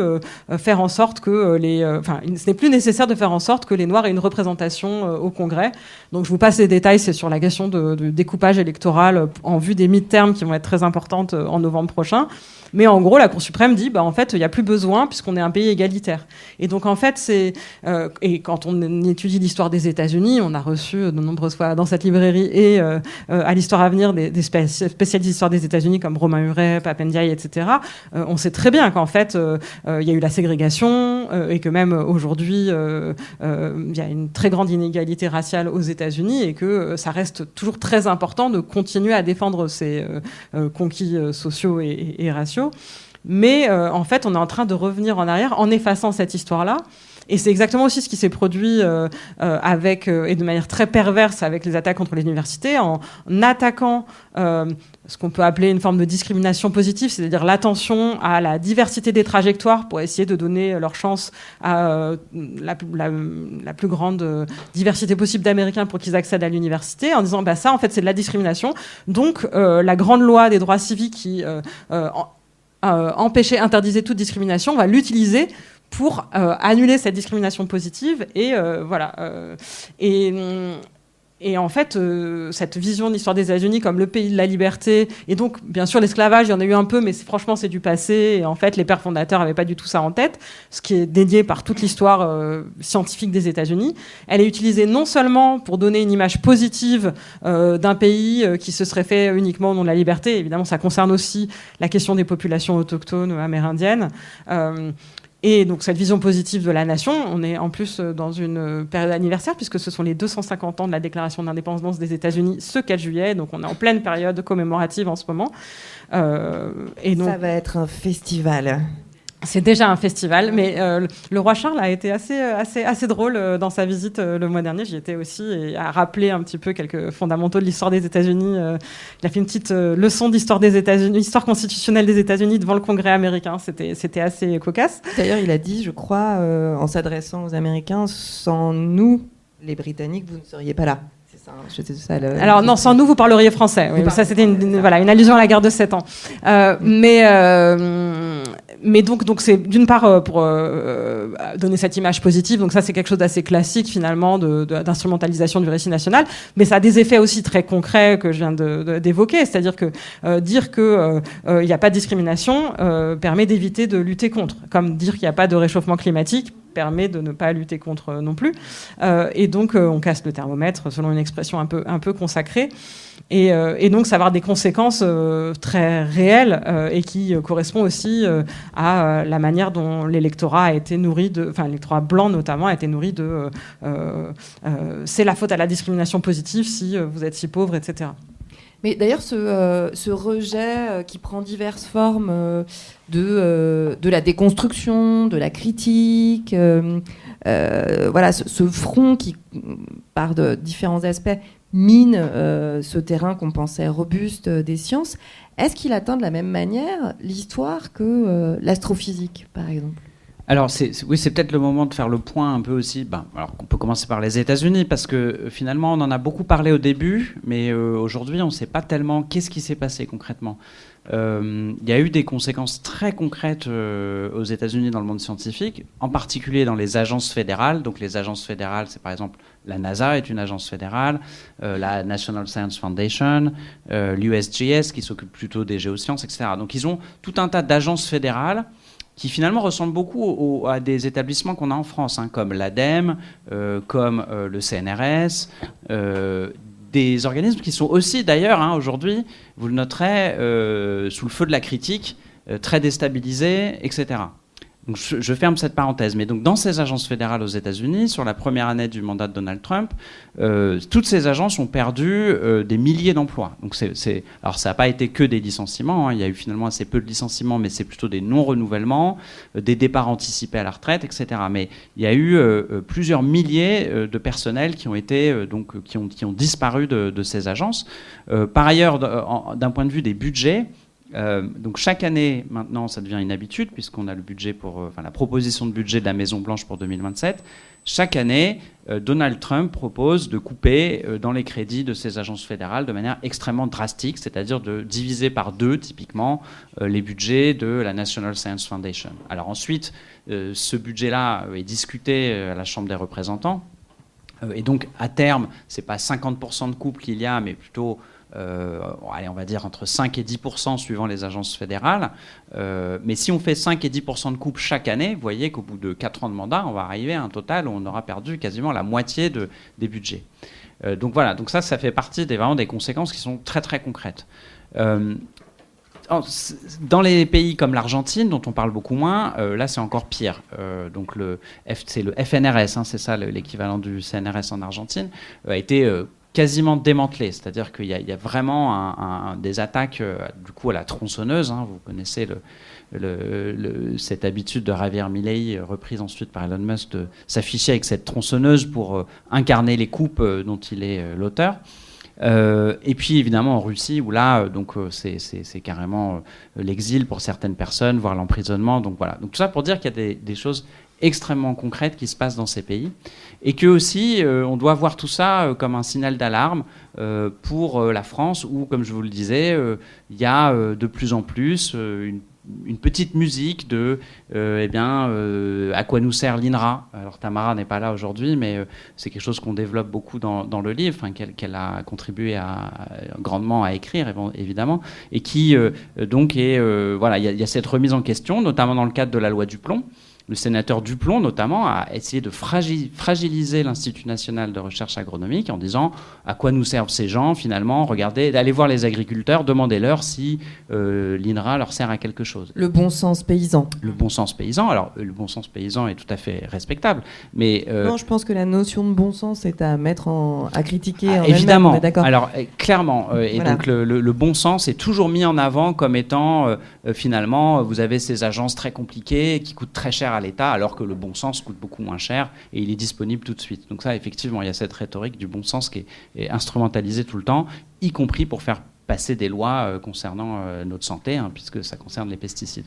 faire en sorte que ce n'est plus nécessaire de faire en sorte que les Noirs aient une représentation au Congrès. Donc je vous passe les détails, c'est sur la question de découpage électoral en vue des midterms qui vont être très importantes en novembre prochain. Mais en gros, la Cour suprême dit, en fait, il n'y a plus besoin puisqu'on est un pays égalitaire. Et donc, en fait, et quand on étudie l'histoire des États-Unis, on a reçu de nombreuses fois dans cette librairie et à l'Histoire à venir des spécialistes d'histoire des États-Unis comme Romain Huret, Papendiaï, etc. On sait très bien qu'en fait, il y a eu la ségrégation et que même aujourd'hui, il y a une très grande inégalité raciale aux États-Unis et que ça reste toujours très important de continuer à défendre ces conquis sociaux et raciaux. Mais en fait, on est en train de revenir en arrière en effaçant cette histoire-là. Et c'est exactement aussi ce qui s'est produit avec, et de manière très perverse avec les attaques contre les universités, en attaquant ce qu'on peut appeler une forme de discrimination positive, c'est-à-dire l'attention à la diversité des trajectoires pour essayer de donner leur chance à la plus grande diversité possible d'Américains pour qu'ils accèdent à l'université, en disant ça, en fait, c'est de la discrimination. Donc, la grande loi des droits civiques qui empêchait, interdisait toute discrimination, on va l'utiliser pour annuler cette discrimination positive. Et voilà. Et en fait, cette vision de l'histoire des États-Unis comme le pays de la liberté, et donc, bien sûr, l'esclavage, il y en a eu un peu, mais franchement, c'est du passé. Et en fait, les pères fondateurs n'avaient pas du tout ça en tête, ce qui est dénié par toute l'histoire scientifique des États-Unis. Elle est utilisée non seulement pour donner une image positive d'un pays qui se serait fait uniquement au nom de la liberté. Évidemment, ça concerne aussi la question des populations autochtones amérindiennes. Et donc cette vision positive de la nation, on est en plus dans une période anniversaire puisque ce sont les 250 ans de la déclaration d'indépendance des États-Unis ce 4 juillet, donc on est en pleine période commémorative en ce moment. Et donc,
ça va être un festival.
C'est déjà un festival, mais le roi Charles a été assez drôle dans sa visite le mois dernier. J'y étais aussi et a rappelé un petit peu quelques fondamentaux de l'histoire des États-Unis. Il a fait une petite leçon d'histoire des États-Unis, histoire constitutionnelle des États-Unis devant le Congrès américain. C'était assez cocasse.
D'ailleurs, il a dit, je crois, en s'adressant aux Américains, sans nous, les Britanniques, vous ne seriez pas là. C'est ça,
Alors non, sans nous, vous parleriez français. Oui, ça, c'était une allusion à la guerre de 7 ans. Mais donc c'est d'une part pour donner cette image positive, donc ça c'est quelque chose d'assez classique finalement d'instrumentalisation du récit national, mais ça a des effets aussi très concrets que je viens d'évoquer, c'est-à-dire que dire que il n'y a pas de discrimination permet d'éviter de lutter contre, comme dire qu'il n'y a pas de réchauffement climatique permet de ne pas lutter contre non plus. Et donc, on casse le thermomètre, selon une expression un peu consacrée. Et donc, ça va avoir des conséquences très réelles et qui correspondent aussi à la manière dont l'électorat a été nourri l'électorat blanc notamment a été nourri de c'est la faute à la discrimination positive si vous êtes si pauvre, etc.
Mais d'ailleurs, ce rejet qui prend diverses formes de la déconstruction, de la critique, voilà, ce front qui, par de différents aspects, mine ce terrain qu'on pensait robuste des sciences, est-ce qu'il atteint de la même manière l'histoire que l'astrophysique, par exemple ?
Alors, oui, c'est peut-être le moment de faire le point un peu aussi. Alors, on peut commencer par les États-Unis, parce que finalement, on en a beaucoup parlé au début, mais aujourd'hui, on ne sait pas tellement qu'est-ce qui s'est passé concrètement. Il y a eu des conséquences très concrètes aux États-Unis dans le monde scientifique, en particulier dans les agences fédérales. Donc, les agences fédérales, c'est par exemple la NASA est une agence fédérale, la National Science Foundation, l'USGS qui s'occupe plutôt des géosciences, etc. Donc, ils ont tout un tas d'agences fédérales qui finalement ressemblent beaucoup à des établissements qu'on a en France, comme l'ADEME, comme le CNRS, des organismes qui sont aussi d'ailleurs, aujourd'hui, vous le noterez, sous le feu de la critique, très déstabilisés, etc. Donc je ferme cette parenthèse. Mais donc dans ces agences fédérales aux États-Unis, sur la première année du mandat de Donald Trump, toutes ces agences ont perdu des milliers d'emplois. Donc alors ça n'a pas été que des licenciements. Il y a eu finalement assez peu de licenciements, mais c'est plutôt des non-renouvellements, des départs anticipés à la retraite, etc. Mais il y a eu plusieurs milliers de personnels qui ont été qui ont disparu de ces agences. Par ailleurs, d'un point de vue des budgets. Donc chaque année, maintenant, ça devient une habitude, puisqu'on a le budget la proposition de budget de la Maison-Blanche pour 2027. Chaque année, Donald Trump propose de couper dans les crédits de ces agences fédérales de manière extrêmement drastique, c'est-à-dire de diviser par 2, typiquement, les budgets de la National Science Foundation. Alors ensuite, ce budget-là est discuté à la Chambre des représentants. Et donc, à terme, ce n'est pas 50% de coupe qu'il y a, mais plutôt... on va dire entre 5 et 10% suivant les agences fédérales. Mais si on fait 5 et 10% de coupe chaque année, vous voyez qu'au bout de 4 ans de mandat, on va arriver à un total où on aura perdu quasiment la moitié des budgets. Donc voilà, donc ça fait partie vraiment des conséquences qui sont très très concrètes. Dans les pays comme l'Argentine, dont on parle beaucoup moins, là c'est encore pire. Donc c'est le FNRS, c'est ça l'équivalent du CNRS en Argentine, a été... quasiment démantelé, c'est-à-dire qu'il y a vraiment des attaques du coup à la tronçonneuse. Vous connaissez cette habitude de Javier Milei, reprise ensuite par Elon Musk, de s'afficher avec cette tronçonneuse pour incarner les coupes dont il est l'auteur. Et puis évidemment en Russie où là c'est carrément l'exil pour certaines personnes, voire l'emprisonnement. Donc voilà. Donc tout ça pour dire qu'il y a des choses extrêmement concrètes qui se passent dans ces pays et que aussi on doit voir tout ça comme un signal d'alarme pour la France où, comme je vous le disais, il y a de plus en plus une petite musique de à quoi nous sert l'INRA. Alors Tamara n'est pas là aujourd'hui, mais c'est quelque chose qu'on développe beaucoup dans le livre, qu'elle a contribué grandement à écrire évidemment, et qui donc est il y a cette remise en question, notamment dans le cadre de la loi Duplon. Le sénateur Duplon, notamment, a essayé de fragiliser l'Institut national de recherche agronomique en disant à quoi nous servent ces gens, finalement, regardez, allez voir les agriculteurs, demandez-leur si l'INRA leur sert à quelque chose.
Le bon sens paysan.
Le bon sens paysan. Alors, le bon sens paysan est tout à fait respectable, mais...
Non, je pense que la notion de bon sens est à mettre à critiquer en
évidemment.
Elle-même, on est d'accord.
Alors, clairement. Et voilà. Donc, le bon sens est toujours mis en avant comme étant, finalement, vous avez ces agences très compliquées qui coûtent très cher à l'État, alors que le bon sens coûte beaucoup moins cher et il est disponible tout de suite. Donc ça, effectivement, il y a cette rhétorique du bon sens qui est instrumentalisée tout le temps, y compris pour faire passer des lois concernant notre santé, puisque ça concerne les pesticides.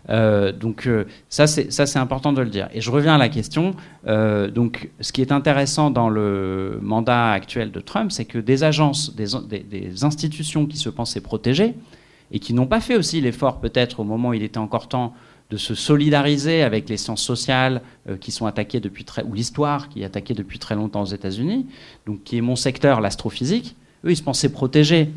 Donc ça, c'est important de le dire. Et je reviens à la question. Donc, ce qui est intéressant dans le mandat actuel de Trump, c'est que des agences, des institutions qui se pensaient protégées et qui n'ont pas fait aussi l'effort, peut-être au moment où il était encore temps, de se solidariser avec les sciences sociales qui sont attaquées ou l'histoire qui est attaquée depuis très longtemps aux États-Unis, donc qui est mon secteur, l'astrophysique. Eux, ils se pensaient protégés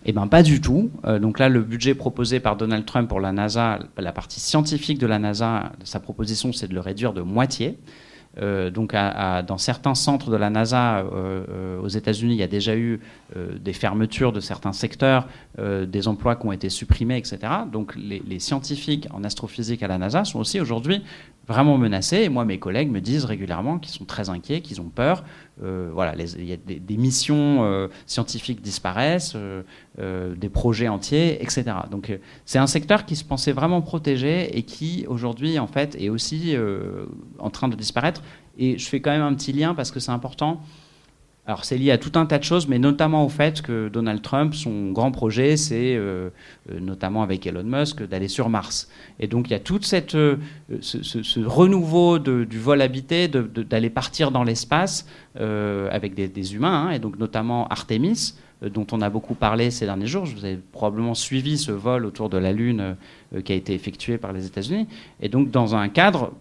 Eh bien, pas du tout. Donc là, le budget proposé par Donald Trump pour la NASA, la partie scientifique de la NASA, sa proposition, c'est de le réduire de moitié. Donc dans certains centres de la NASA aux États-Unis, il y a déjà eu des fermetures de certains secteurs, des emplois qui ont été supprimés, etc. Donc les scientifiques en astrophysique à la NASA sont aussi aujourd'hui vraiment menacés. Et moi, mes collègues me disent régulièrement qu'ils sont très inquiets, qu'ils ont peur. Voilà, il y a des missions scientifiques disparaissent, des projets entiers, etc. Donc c'est un secteur qui se pensait vraiment protégé et qui aujourd'hui en fait est aussi en train de disparaître. Et je fais quand même un petit lien parce que c'est important. Alors c'est lié à tout un tas de choses, mais notamment au fait que Donald Trump, son grand projet, c'est notamment avec Elon Musk, d'aller sur Mars. Et donc il y a toute ce renouveau du vol habité, d'aller partir dans l'espace avec des humains, hein, et donc notamment Artemis, dont on a beaucoup parlé ces derniers jours. Vous avez probablement suivi ce vol autour de la Lune qui a été effectué par les États-Unis. Et donc dans un cadre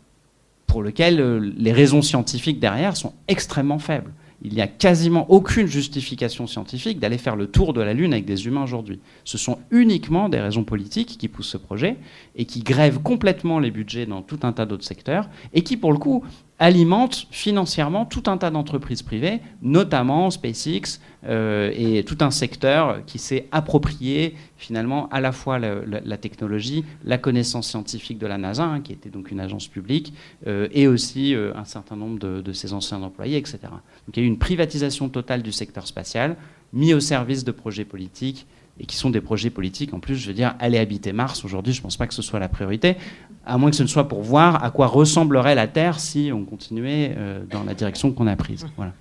pour lequel les raisons scientifiques derrière sont extrêmement faibles. Il n'y a quasiment aucune justification scientifique d'aller faire le tour de la Lune avec des humains aujourd'hui. Ce sont uniquement des raisons politiques qui poussent ce projet et qui grèvent complètement les budgets dans tout un tas d'autres secteurs et qui, pour le coup, alimentent financièrement tout un tas d'entreprises privées, notamment SpaceX et tout un secteur qui s'est approprié finalement à la fois la technologie, la connaissance scientifique de la NASA, hein, qui était donc une agence publique, et aussi un certain nombre de ses anciens employés, etc. Donc il y a eu une privatisation totale du secteur spatial, mis au service de projets politiques, et qui sont des projets politiques. En plus, je veux dire, aller habiter Mars, aujourd'hui, je ne pense pas que ce soit la priorité, à moins que ce ne soit pour voir à quoi ressemblerait la Terre si on continuait dans la direction qu'on a prise. Voilà.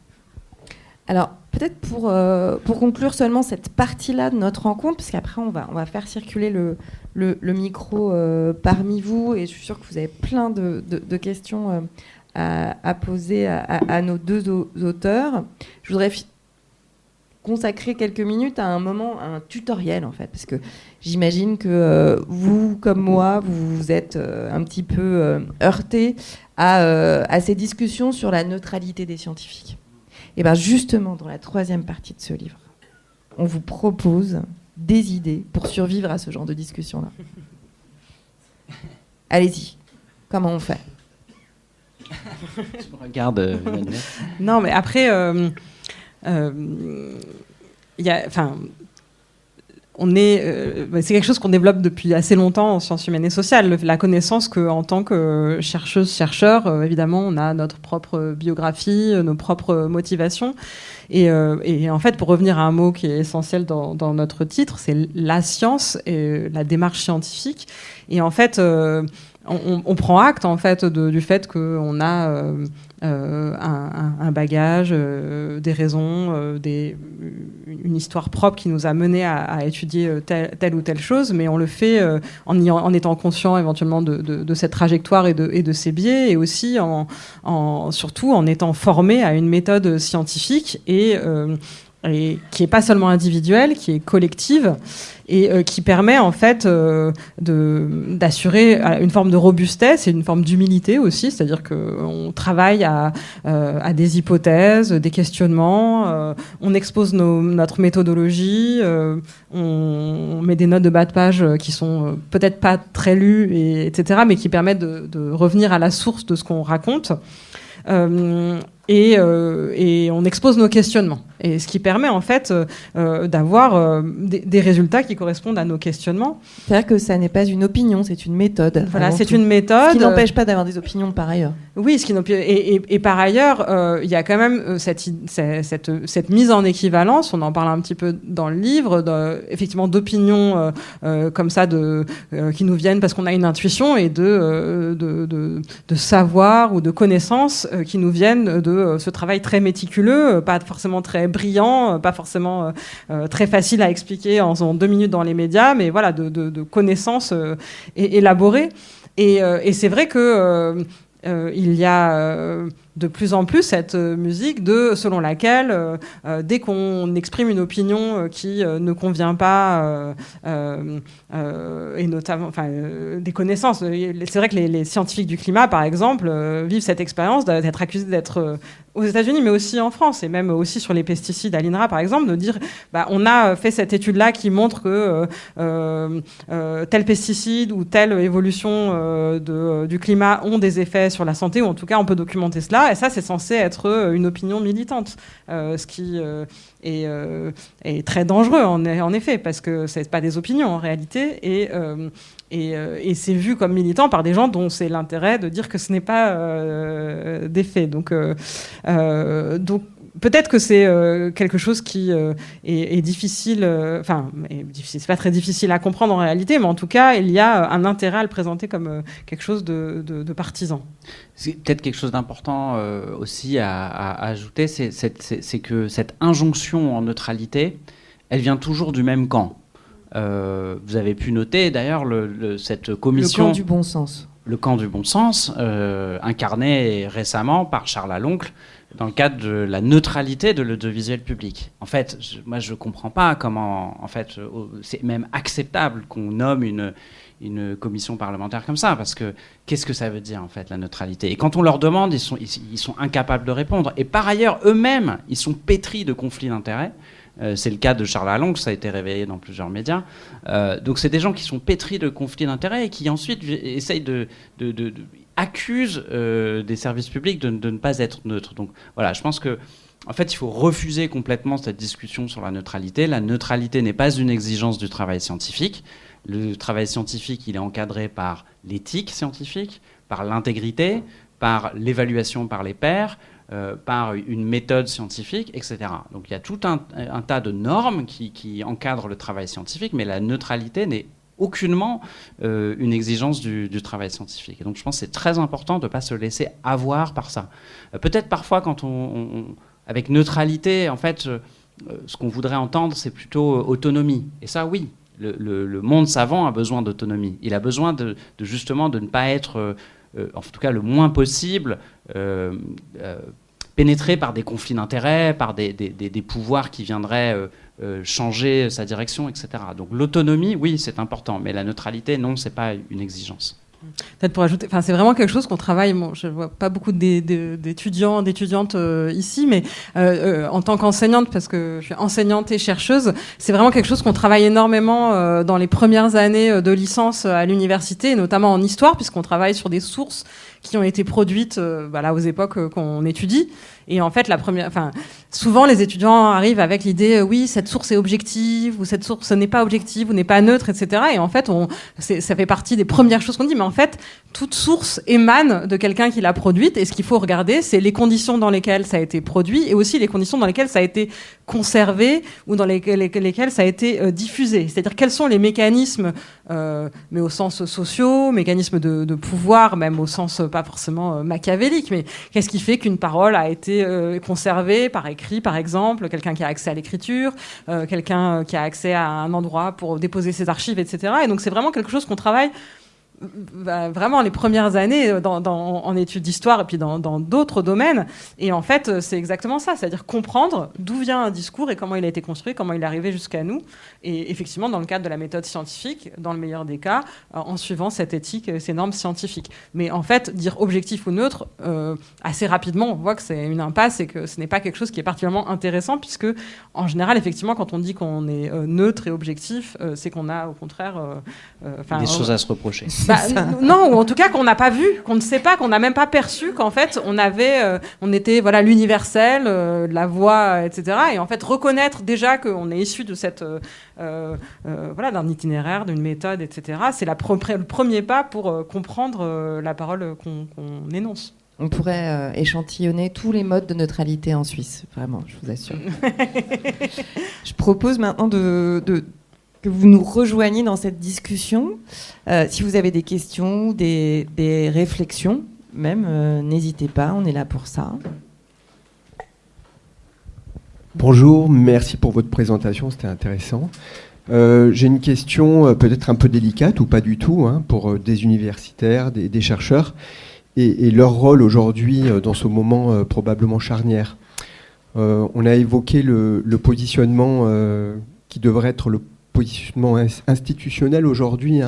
Alors, peut-être pour conclure seulement cette partie-là de notre rencontre, parce qu'après, on va faire circuler le micro parmi vous, et je suis sûre que vous avez plein de questions à poser à nos deux auteurs. Je voudrais consacrer quelques minutes à un tutoriel, en fait, parce que j'imagine que vous, comme moi, vous êtes un petit peu heurtés à ces discussions sur la neutralité des scientifiques. Et bien justement, dans la troisième partie de ce livre, on vous propose des idées pour survivre à ce genre de discussion-là. Allez-y, comment on fait ?
Je me regarde, Emmanuel.
Non, mais après... c'est quelque chose qu'on développe depuis assez longtemps en sciences humaines et sociales, la connaissance qu'en tant que chercheur, évidemment, on a notre propre biographie, nos propres motivations. Et en fait, pour revenir à un mot qui est essentiel dans notre titre, c'est la science et la démarche scientifique. Et en fait, on prend acte en fait du fait qu'on a un bagage, des raisons, une histoire propre qui nous a mené à étudier telle ou telle chose, mais on le fait en étant conscient éventuellement de cette trajectoire et de ses biais, et aussi surtout en étant formé à une méthode scientifique et qui n'est pas seulement individuelle, qui est collective, et qui permet en fait d'assurer une forme de robustesse et une forme d'humilité aussi, c'est-à-dire qu'on travaille à des hypothèses, des questionnements, on expose notre méthodologie, on met des notes de bas de page qui sont peut-être pas très lues, etc., mais qui permettent de revenir à la source de ce qu'on raconte. Et on expose nos questionnements. Et ce qui permet en fait d'avoir des résultats qui correspondent à nos questionnements.
C'est-à-dire que ça n'est pas une opinion, c'est une méthode.
Voilà, c'est une méthode.
Ce qui n'empêche pas d'avoir des opinions par ailleurs.
Oui, et par ailleurs, il y a quand même cette mise en équivalence, on en parle un petit peu dans le livre, effectivement d'opinions comme ça qui nous viennent parce qu'on a une intuition, et de savoir ou de connaissances qui nous viennent de ce travail très méticuleux, pas forcément très brillant, pas forcément très facile à expliquer en 2 minutes dans les médias, mais voilà, de connaissances élaborées. Et c'est vrai que il y a de plus en plus cette musique selon laquelle dès qu'on exprime une opinion qui ne convient pas, et notamment des connaissances, c'est vrai que les scientifiques du climat par exemple vivent cette expérience d'être accusés d'être aux États-Unis, mais aussi en France, et même aussi sur les pesticides à l'INRA, par exemple, de dire on a fait cette étude-là qui montre que tel pesticide ou telle évolution du climat ont des effets sur la santé, ou en tout cas, on peut documenter cela, et ça, c'est censé être une opinion militante, ce qui est très dangereux, en effet, parce que ce n'est pas des opinions, en réalité, et c'est vu comme militant par des gens dont c'est l'intérêt de dire que ce n'est pas des faits. Donc peut-être que c'est quelque chose qui est difficile, c'est pas très difficile à comprendre en réalité, mais en tout cas, il y a un intérêt à le présenter comme quelque chose de partisan.
C'est peut-être quelque chose d'important aussi à ajouter, c'est que cette injonction en neutralité, elle vient toujours du même camp. Vous avez pu noter d'ailleurs cette commission...
Le camp du bon sens.
Le camp du bon sens, incarné récemment par Charles Laloncle, dans le cadre de la neutralité de l'audiovisuel public. En fait, moi je ne comprends pas comment, en fait, c'est même acceptable qu'on nomme une commission parlementaire comme ça, parce que qu'est-ce que ça veut dire en fait la neutralité? Et quand on leur demande, ils sont incapables de répondre. Et par ailleurs, eux-mêmes, ils sont pétris de conflits d'intérêts. C'est le cas de Charles Laloncle, ça a été révélé dans plusieurs médias. Donc c'est des gens qui sont pétris de conflits d'intérêts et qui ensuite essayent accusent des services publics de ne pas être neutres. Donc voilà, je pense que en fait, il faut refuser complètement cette discussion sur la neutralité. La neutralité n'est pas une exigence du travail scientifique. Le travail scientifique, il est encadré par l'éthique scientifique, par l'intégrité, par l'évaluation par les pairs, par une méthode scientifique, etc. Donc il y a tout un tas de normes qui encadrent le travail scientifique, mais la neutralité n'est aucunement une exigence du travail scientifique. Et donc je pense que c'est très important de ne pas se laisser avoir par ça. Peut-être parfois, quand avec neutralité, en fait, ce qu'on voudrait entendre, c'est plutôt autonomie. Et ça, oui, le monde savant a besoin d'autonomie. Il a besoin justement de ne pas être, en tout cas le moins possible, pénétré par des conflits d'intérêts, par des pouvoirs qui viendraient changer sa direction, etc. Donc l'autonomie, oui, c'est important, mais la neutralité, non, c'est pas une exigence.
Peut-être pour ajouter, c'est vraiment quelque chose qu'on travaille. Bon, je ne vois pas beaucoup d'étudiants, d'étudiantes ici, mais en tant qu'enseignante, parce que je suis enseignante et chercheuse, c'est vraiment quelque chose qu'on travaille énormément dans les premières années de licence à l'université, notamment en histoire, puisqu'on travaille sur des sources qui ont été produites aux époques qu'on étudie. Et en fait, souvent les étudiants arrivent avec l'idée, oui, cette source est objective, ou cette source n'est pas objective, ou n'est pas neutre, etc. Et en fait, ça fait partie des premières choses qu'on dit. Mais en fait, toute source émane de quelqu'un qui l'a produite. Et ce qu'il faut regarder, c'est les conditions dans lesquelles ça a été produit, et aussi les conditions dans lesquelles ça a été conservé, ou dans lesquelles ça a été diffusé. C'est-à-dire quels sont les mécanismes, mais au sens sociaux, mécanismes de pouvoir, même au sens pas forcément machiavélique, mais qu'est-ce qui fait qu'une parole a été conservée par écrit, par exemple, quelqu'un qui a accès à l'écriture, quelqu'un qui a accès à un endroit pour déposer ses archives, etc. Et donc c'est vraiment quelque chose qu'on travaille vraiment les premières années en études d'histoire et puis dans d'autres domaines. Et en fait, c'est exactement ça, c'est-à-dire comprendre d'où vient un discours et comment il a été construit, comment il est arrivé jusqu'à nous. Et effectivement, dans le cadre de la méthode scientifique, dans le meilleur des cas, en suivant cette éthique, ces normes scientifiques. Mais en fait, dire objectif ou neutre, assez rapidement, on voit que c'est une impasse et que ce n'est pas quelque chose qui est particulièrement intéressant, puisque en général, effectivement, quand on dit qu'on est neutre et objectif, c'est qu'on a au contraire...
des choses à se reprocher.
Non, ou en tout cas qu'on n'a pas vu, qu'on ne sait pas, qu'on n'a même pas perçu qu'en fait on était l'universel, la voix, etc. Et en fait reconnaître déjà qu'on est issu de cette d'un itinéraire, d'une méthode, etc. C'est le premier pas pour comprendre la parole qu'on énonce.
On pourrait échantillonner tous les modes de neutralité en Suisse, vraiment, je vous assure. Je propose maintenant que vous nous rejoigniez dans cette discussion. Si vous avez des questions, des réflexions, même, n'hésitez pas, on est là pour ça.
Bonjour, merci pour votre présentation, c'était intéressant. J'ai une question peut-être un peu délicate ou pas du tout, pour des universitaires, des chercheurs, et leur rôle aujourd'hui dans ce moment probablement charnière. On a évoqué le positionnement qui devrait être le positionnement institutionnel aujourd'hui,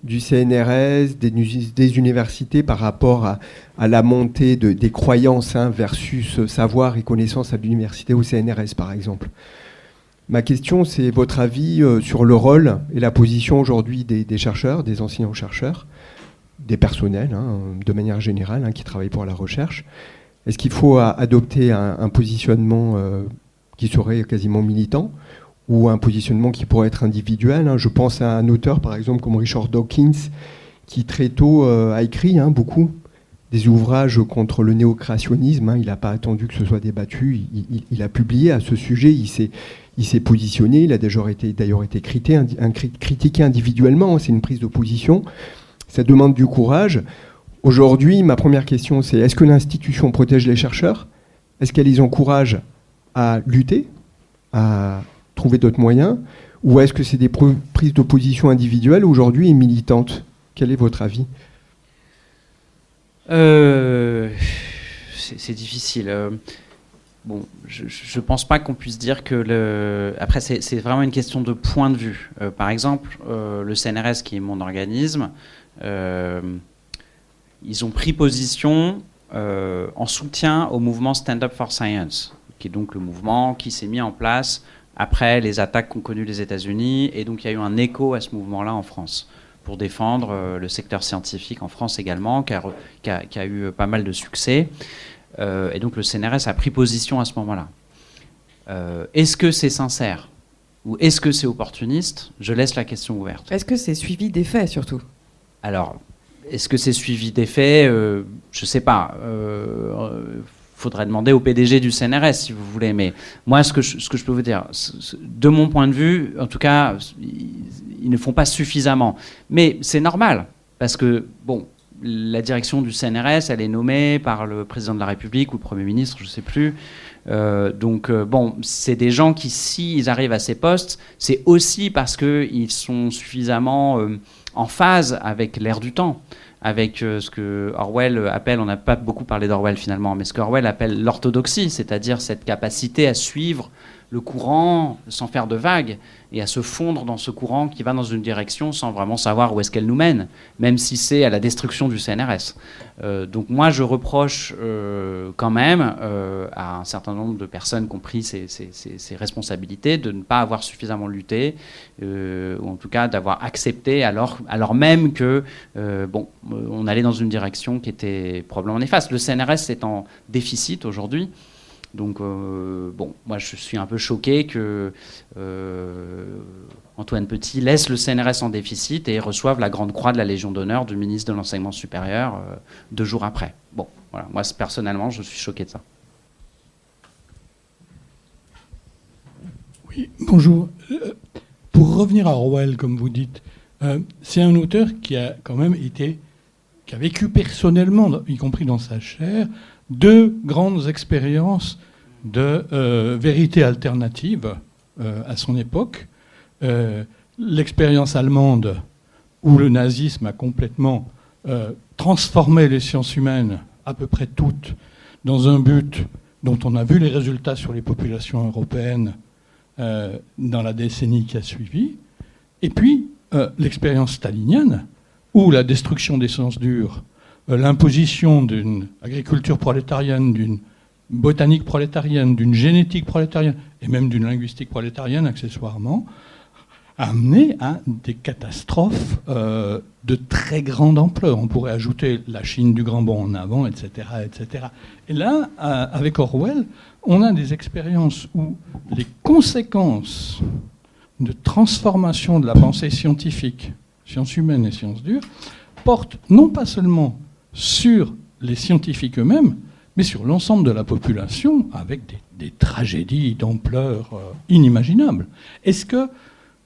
du CNRS, des universités par rapport à la montée des croyances versus savoir et connaissances à l'université ou au CNRS, par exemple. Ma question, c'est votre avis sur le rôle et la position aujourd'hui des chercheurs, des enseignants-chercheurs, des personnels, de manière générale, qui travaillent pour la recherche. Est-ce qu'il faut adopter un positionnement qui serait quasiment militant ou un positionnement qui pourrait être individuel? Je pense à un auteur, par exemple, comme Richard Dawkins, qui très tôt a écrit beaucoup des ouvrages contre le néo-créationnisme. Il n'a pas attendu que ce soit débattu. Il a publié à ce sujet. Il s'est positionné. Il a d'ailleurs été critiqué individuellement. C'est une prise de position. Ça demande du courage. Aujourd'hui, ma première question, c'est est-ce que l'institution protège les chercheurs? Est-ce qu'elle les encourage à lutter, à trouver d'autres moyens? Ou est-ce que c'est des prises de position individuelles aujourd'hui et militantes? Quel est votre avis?
C'est difficile. Bon, je pense pas qu'on puisse dire que Après, c'est vraiment une question de point de vue. Par exemple, le CNRS, qui est mon organisme, ils ont pris position en soutien au mouvement Stand Up for Science, qui est donc le mouvement qui s'est mis en place après les attaques qu'ont connues les États-Unis, et donc il y a eu un écho à ce mouvement-là en France, pour défendre le secteur scientifique en France également, qui a eu pas mal de succès. Et donc le CNRS a pris position à ce moment-là. Est-ce que c'est sincère ou est-ce que c'est opportuniste? Je laisse la question ouverte.
Est-ce que c'est suivi des faits, surtout?
Alors, est-ce que c'est suivi des faits? Je ne sais pas. Faudrait demander au PDG du CNRS, si vous voulez. Mais moi, ce que je peux vous dire, de mon point de vue, en tout cas, ils ne font pas suffisamment. Mais c'est normal, parce que, bon, la direction du CNRS, elle est nommée par le président de la République ou le Premier ministre, je ne sais plus. Donc, bon, c'est des gens qui, s'ils arrivent à ces postes, c'est aussi parce qu'ils sont suffisamment en phase avec l'air du temps, avec ce que Orwell appelle, on n'a pas beaucoup parlé d'Orwell finalement, mais ce qu'Orwell appelle l'orthodoxie, c'est-à-dire cette capacité à suivre le courant sans faire de vagues et à se fondre dans ce courant qui va dans une direction sans vraiment savoir où est-ce qu'elle nous mène, même si c'est à la destruction du CNRS. Donc moi, je reproche quand même à un certain nombre de personnes qui ont pris ces responsabilités de ne pas avoir suffisamment lutté, ou en tout cas d'avoir accepté alors même que on allait dans une direction qui était probablement néfaste. Le CNRS est en déficit aujourd'hui. Donc, moi, je suis un peu choqué que Antoine Petit laisse le CNRS en déficit et reçoive la Grande Croix de la Légion d'honneur du ministre de l'Enseignement supérieur 2 jours après. Bon, voilà. Moi, personnellement, je suis choqué de ça.
Oui, bonjour. Pour revenir à Orwell, comme vous dites, c'est un auteur qui a quand même qui a vécu personnellement, y compris dans sa chair, 2 grandes expériences de vérité alternative à son époque. L'expérience allemande, où le nazisme a complètement transformé les sciences humaines, à peu près toutes, dans un but dont on a vu les résultats sur les populations européennes dans la décennie qui a suivi. Et puis, l'expérience stalinienne, où la destruction des sciences dures, l'imposition d'une agriculture prolétarienne, d'une botanique prolétarienne, d'une génétique prolétarienne, et même d'une linguistique prolétarienne accessoirement, a amené à des catastrophes de très grande ampleur. On pourrait ajouter la Chine du grand bond en avant, etc., etc. Et là, avec Orwell, on a des expériences où les conséquences de transformation de la pensée scientifique, sciences humaines et sciences dures, portent non pas seulement sur les scientifiques eux-mêmes, mais sur l'ensemble de la population, avec des tragédies d'ampleur inimaginables. Est-ce que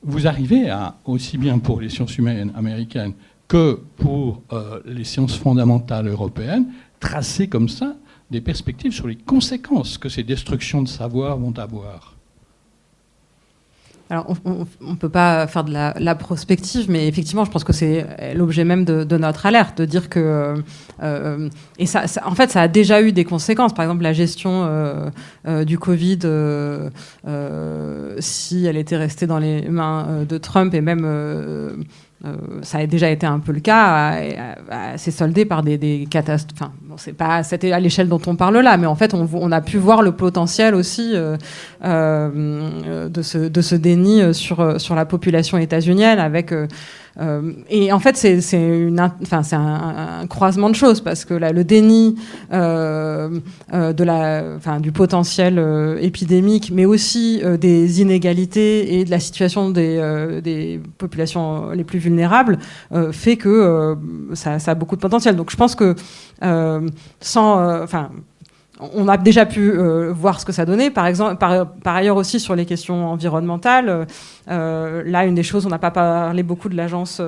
vous arrivez à, aussi bien pour les sciences humaines américaines que pour les sciences fondamentales européennes, tracer comme ça des perspectives sur les conséquences que ces destructions de savoir vont avoir ?
Alors, on ne peut pas faire de la prospective, mais effectivement, je pense que c'est l'objet même de notre alerte, de dire que... et ça, en fait, ça a déjà eu des conséquences. Par exemple, la gestion du Covid, si elle était restée dans les mains de Trump, et même ça a déjà été un peu le cas, s'est soldé par des catastrophes. Enfin, bon, c'était à l'échelle dont on parle là, mais en fait, on a pu voir le potentiel aussi de ce déni sur la population états-unienne avec. Et en fait, c'est un croisement de choses parce que le déni du potentiel épidémique, mais aussi des inégalités et de la situation des populations les plus vulnérables fait que ça a beaucoup de potentiel. Donc je pense que on a déjà pu voir ce que ça donnait. Par exemple, par ailleurs aussi sur les questions environnementales, là une des choses, on n'a pas parlé beaucoup de l'agence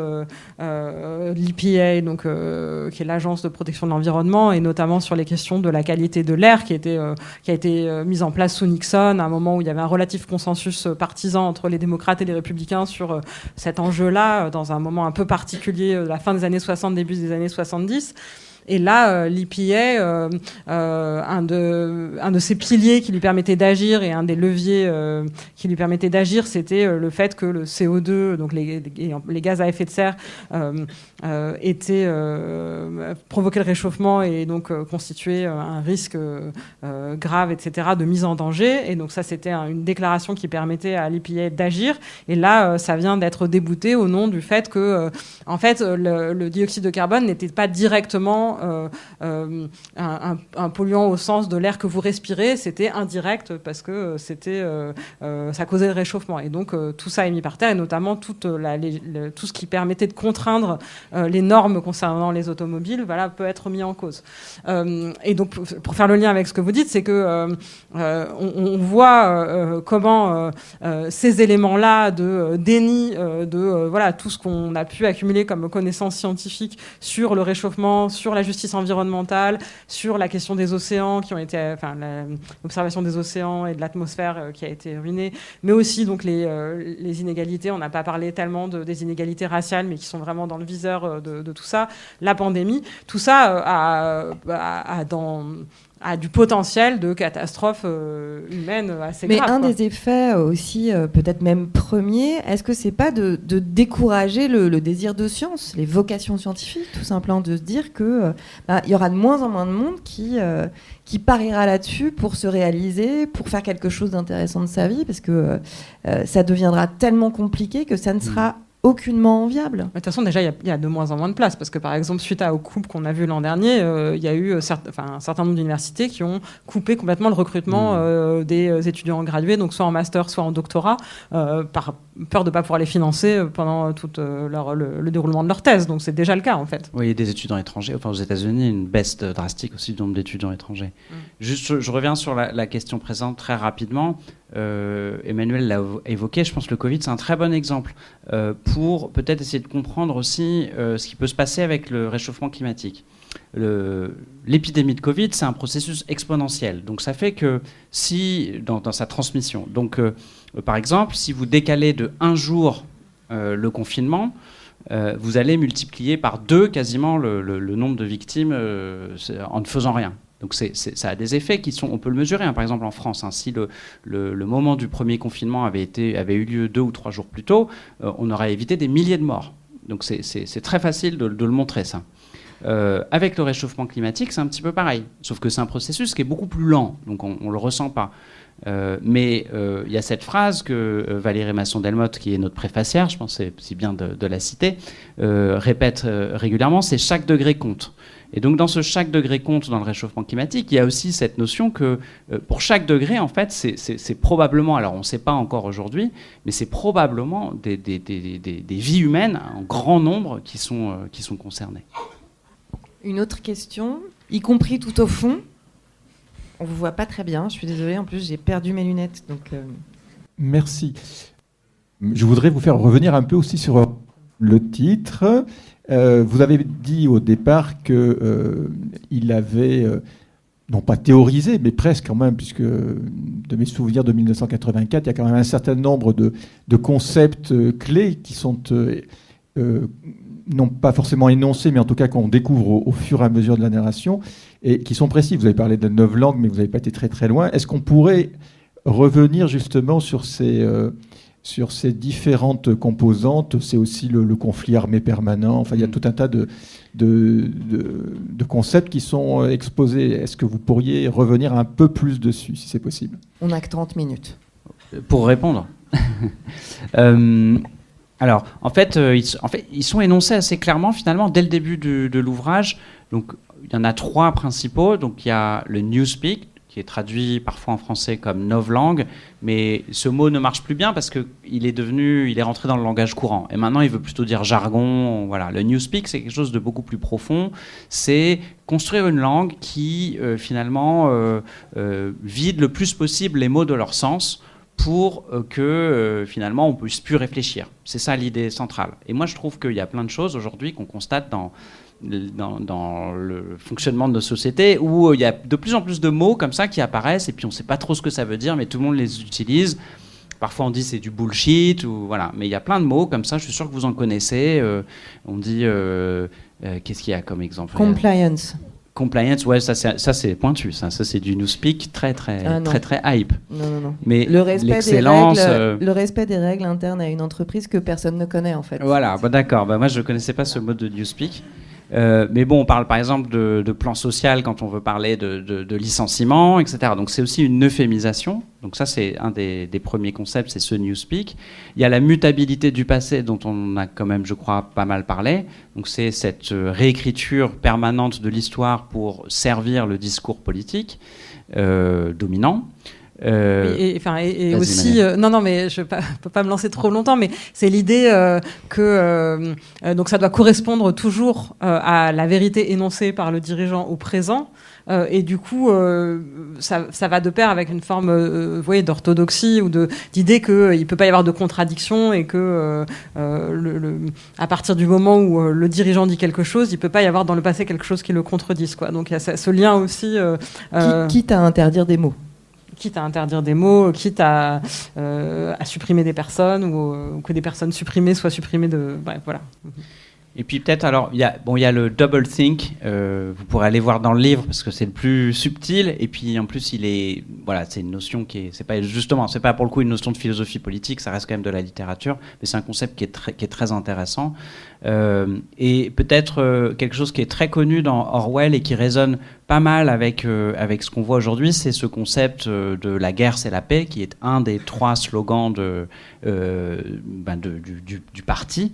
l'EPA, donc qui est l'agence de protection de l'environnement, et notamment sur les questions de la qualité de l'air qui a été mise en place sous Nixon, à un moment où il y avait un relatif consensus partisan entre les démocrates et les républicains sur cet enjeu-là, dans un moment un peu particulier, la fin des années 60, début des années 70. Et là, l'EPA, un de ses piliers qui lui permettait d'agir et un des leviers qui lui permettait d'agir, c'était le fait que le CO2, donc les gaz à effet de serre, provoquaient le réchauffement et donc constituaient un risque grave, etc., de mise en danger. Et donc ça, c'était une déclaration qui permettait à l'EPA d'agir. Et là, ça vient d'être débouté au nom du fait que, en fait, le dioxyde de carbone n'était pas directement un polluant au sens de l'air que vous respirez, c'était indirect parce que ça causait le réchauffement. Et donc tout ça est mis par terre, et notamment tout ce qui permettait de contraindre les normes concernant les automobiles, peut être mis en cause. Et donc pour faire le lien avec ce que vous dites, c'est que on voit comment ces éléments-là de déni de tout ce qu'on a pu accumuler comme connaissances scientifiques sur le réchauffement, sur la justice environnementale, sur la question des océans qui ont été, l'observation des océans et de l'atmosphère qui a été ruinée, mais aussi donc les inégalités. On n'a pas parlé tellement des inégalités raciales, mais qui sont vraiment dans le viseur de tout ça. La pandémie, tout ça a du potentiel de catastrophe humaine assez grave.
Mais un des effets aussi, peut-être même premier, est-ce que c'est pas de décourager le désir de science, les vocations scientifiques, tout simplement, de se dire que il y aura de moins en moins de monde qui pariera là-dessus pour se réaliser, pour faire quelque chose d'intéressant de sa vie, parce que ça deviendra tellement compliqué que ça ne sera aucunement enviable.
De toute façon, déjà, il y a de moins en moins de place, parce que, par exemple, suite aux coupes qu'on a vues l'an dernier, il y a eu un certain nombre d'universités qui ont coupé complètement le recrutement des étudiants gradués, donc soit en master, soit en doctorat, par peur de ne pas pouvoir les financer pendant tout le déroulement de leur thèse. Donc c'est déjà le cas, en fait.
Oui, des étudiants étrangers. Enfin, aux États-Unis, une baisse drastique aussi du nombre d'étudiants étrangers. Juste, je reviens sur la question présente très rapidement. Emmanuel l'a évoqué, je pense que le Covid, c'est un très bon exemple pour peut-être essayer de comprendre aussi ce qui peut se passer avec le réchauffement climatique. L'épidémie de Covid, c'est un processus exponentiel. Donc ça fait que si, dans sa transmission, donc par exemple, si vous décalez de 1 jour le confinement, vous allez multiplier par 2 quasiment le nombre de victimes en ne faisant rien. Donc ça a des effets on peut le mesurer. Par exemple en France, si le moment du premier confinement avait eu lieu 2 ou 3 jours plus tôt, on aurait évité des milliers de morts. Donc c'est très facile de le montrer, ça. Avec le réchauffement climatique, c'est un petit peu pareil. Sauf que c'est un processus qui est beaucoup plus lent, donc on ne le ressent pas. Mais il y a cette phrase que Valérie Masson-Delmotte, qui est notre préfacière, je pense que c'est bien de la citer, répète régulièrement, c'est chaque degré compte. Et donc dans ce chaque degré compte dans le réchauffement climatique, il y a aussi cette notion que pour chaque degré, en fait, c'est probablement, alors on ne sait pas encore aujourd'hui, mais c'est probablement des vies humaines en grand nombre qui sont concernées.
Une autre question, y compris tout au fond. On ne vous voit pas très bien, je suis désolée, en plus j'ai perdu mes lunettes. Donc
Merci. Je voudrais vous faire revenir un peu aussi sur le titre. Vous avez dit au départ qu'il avait, non pas théorisé, mais presque quand même, puisque de mes souvenirs de 1984, il y a quand même un certain nombre de concepts clés qui sont non pas forcément énoncés, mais en tout cas qu'on découvre au fur et à mesure de la narration, et qui sont précis. Vous avez parlé de 9 langues, mais vous n'avez pas été très très loin. Est-ce qu'on pourrait revenir justement sur ces sur ces différentes composantes. C'est aussi le conflit armé permanent. Enfin, il y a tout un tas de concepts qui sont exposés. Est-ce que vous pourriez revenir un peu plus dessus, si c'est possible ?
On n'a que 30 minutes.
Pour répondre. Alors, en fait, ils sont énoncés assez clairement, finalement, dès le début de l'ouvrage. Donc, il y en a 3 principaux. Donc, il y a le newspeak, qui est traduit parfois en français comme novlangue, mais ce mot ne marche plus bien parce qu'il est rentré dans le langage courant. Et maintenant, il veut plutôt dire jargon. Voilà. Le newspeak, c'est quelque chose de beaucoup plus profond. C'est construire une langue qui, finalement, vide le plus possible les mots de leur sens pour que, finalement, on puisse plus réfléchir. C'est ça l'idée centrale. Et moi, je trouve qu'il y a plein de choses aujourd'hui qu'on constate dans le fonctionnement de nos sociétés où il y a de plus en plus de mots comme ça qui apparaissent et puis on ne sait pas trop ce que ça veut dire mais tout le monde les utilise. Parfois on dit c'est du bullshit ou voilà, mais il y a plein de mots comme ça, je suis sûr que vous en connaissez. On dit qu'est-ce qu'il y a comme exemple ? Compliance, ouais, ça c'est pointu, ça c'est du newspeak très hype.
Non.
Mais
le respect
l'excellence,
le respect des règles internes à une entreprise que personne ne connaît en fait.
Voilà, d'accord. Moi je connaissais pas ce mot de newspeak. Mais bon, on parle par exemple de plan social quand on veut parler de licenciement, etc. Donc c'est aussi une euphémisation. Donc ça, c'est un des premiers concepts, c'est ce newspeak. Il y a la mutabilité du passé dont on a quand même, je crois, pas mal parlé. Donc c'est cette réécriture permanente de l'histoire pour servir le discours politique dominant.
Et aussi, non, mais je peux pas me lancer trop longtemps, mais c'est l'idée que donc ça doit correspondre toujours à la vérité énoncée par le dirigeant au présent, et du coup, ça va de pair avec une forme, vous voyez, d'orthodoxie ou d'idée qu'il ne peut pas y avoir de contradiction et que à partir du moment où le dirigeant dit quelque chose, il ne peut pas y avoir dans le passé quelque chose qui le contredise, quoi. Donc il y a ce lien aussi.
Quitte à interdire des mots.
Quitte à interdire des mots, quitte à supprimer des personnes ou que des personnes supprimées soient supprimées de... Bref, voilà.
Et puis peut-être, alors, il y a le double think, vous pourrez aller voir dans le livre parce que c'est le plus subtil, et puis en plus, c'est une notion c'est pas pour le coup une notion de philosophie politique, ça reste quand même de la littérature, mais c'est un concept qui est très intéressant. Et peut-être quelque chose qui est très connu dans Orwell et qui résonne pas mal avec ce qu'on voit aujourd'hui, c'est ce concept de la guerre c'est la paix, qui est un des 3 slogans du parti.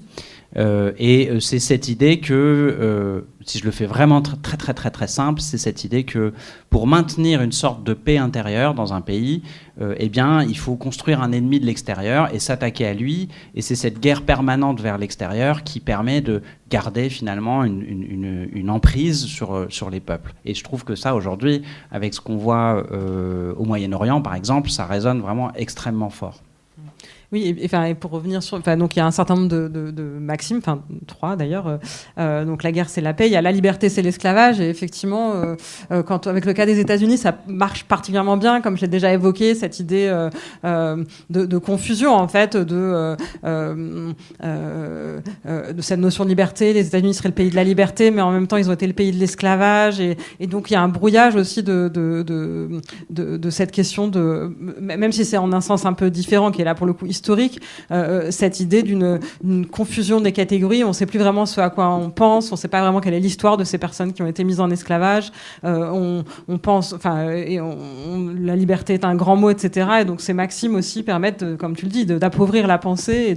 Et c'est cette idée que, si je le fais vraiment très simple, c'est cette idée que pour maintenir une sorte de paix intérieure dans un pays, eh bien, il faut construire un ennemi de l'extérieur et s'attaquer à lui. Et c'est cette guerre permanente vers l'extérieur qui permet de garder finalement une emprise sur les peuples. Et je trouve que ça, aujourd'hui, avec ce qu'on voit au Moyen-Orient, par exemple, ça résonne vraiment extrêmement fort.
Oui, et pour revenir sur, donc il y a un certain nombre de maximes, 3 d'ailleurs. Donc la guerre c'est la paix, il y a la liberté c'est l'esclavage, et effectivement, quand avec le cas des États-Unis, ça marche particulièrement bien, comme je l'ai déjà évoqué, cette idée de confusion en fait, de cette notion de liberté. Les États-Unis seraient le pays de la liberté, mais en même temps ils ont été le pays de l'esclavage, et donc il y a un brouillage aussi de cette question de, même si c'est en un sens un peu différent, qui est là pour le coup historique, cette idée d'une confusion des catégories. On ne sait plus vraiment ce à quoi on pense, on ne sait pas vraiment quelle est l'histoire de ces personnes qui ont été mises en esclavage. On pense, la liberté est un grand mot, etc. Et donc ces maximes aussi permettent, comme tu le dis, d'appauvrir la pensée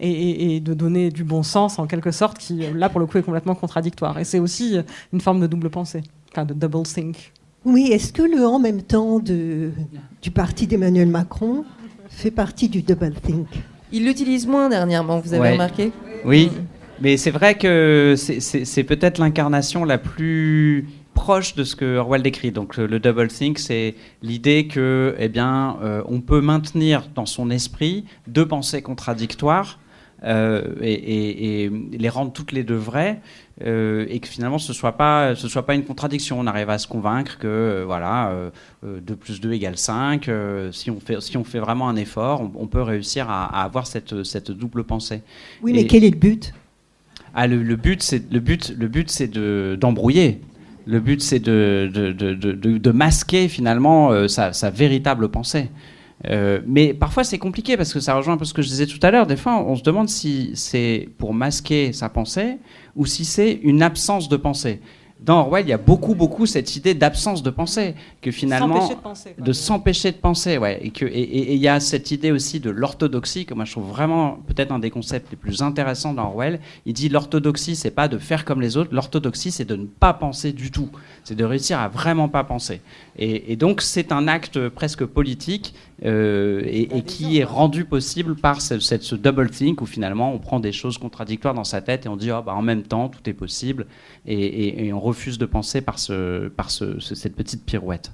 et de donner du bon sens en quelque sorte, qui là pour le coup est complètement contradictoire. Et c'est aussi une forme de double pensée, de double think.
Oui, est-ce que le en même temps du parti d'Emmanuel Macron fait partie du double think?
Il l'utilise moins dernièrement, vous avez remarqué?
Oui, mais c'est vrai que c'est peut-être l'incarnation la plus proche de ce que Orwell décrit. Donc le double think, c'est l'idée que, on peut maintenir dans son esprit 2 pensées contradictoires et les rendre toutes les 2 vraies, et que finalement ce soit pas une contradiction. On arrive à se convaincre que 2 plus 2 égale 5. Si on fait vraiment un effort, on peut réussir à avoir cette double pensée.
Oui, mais quel est le but?
Le but c'est d'embrouiller. Le but c'est de masquer finalement sa véritable pensée. Mais parfois c'est compliqué parce que ça rejoint un peu ce que je disais tout à l'heure. Des fois, on se demande si c'est pour masquer sa pensée ou si c'est une absence de pensée. Dans Orwell, il y a beaucoup cette idée d'absence de pensée, que finalement s'empêcher de penser, ouais, et il y a cette idée aussi de l'orthodoxie que moi je trouve vraiment peut-être un des concepts les plus intéressants dans Orwell. Il dit l'orthodoxie, c'est pas de faire comme les autres, l'orthodoxie, c'est de ne pas penser du tout, c'est de réussir à vraiment pas penser. Et donc c'est un acte presque politique et qui est rendu possible par ce double think où finalement on prend des choses contradictoires dans sa tête et on dit en même temps tout est possible et on refuse de penser par cette petite pirouette.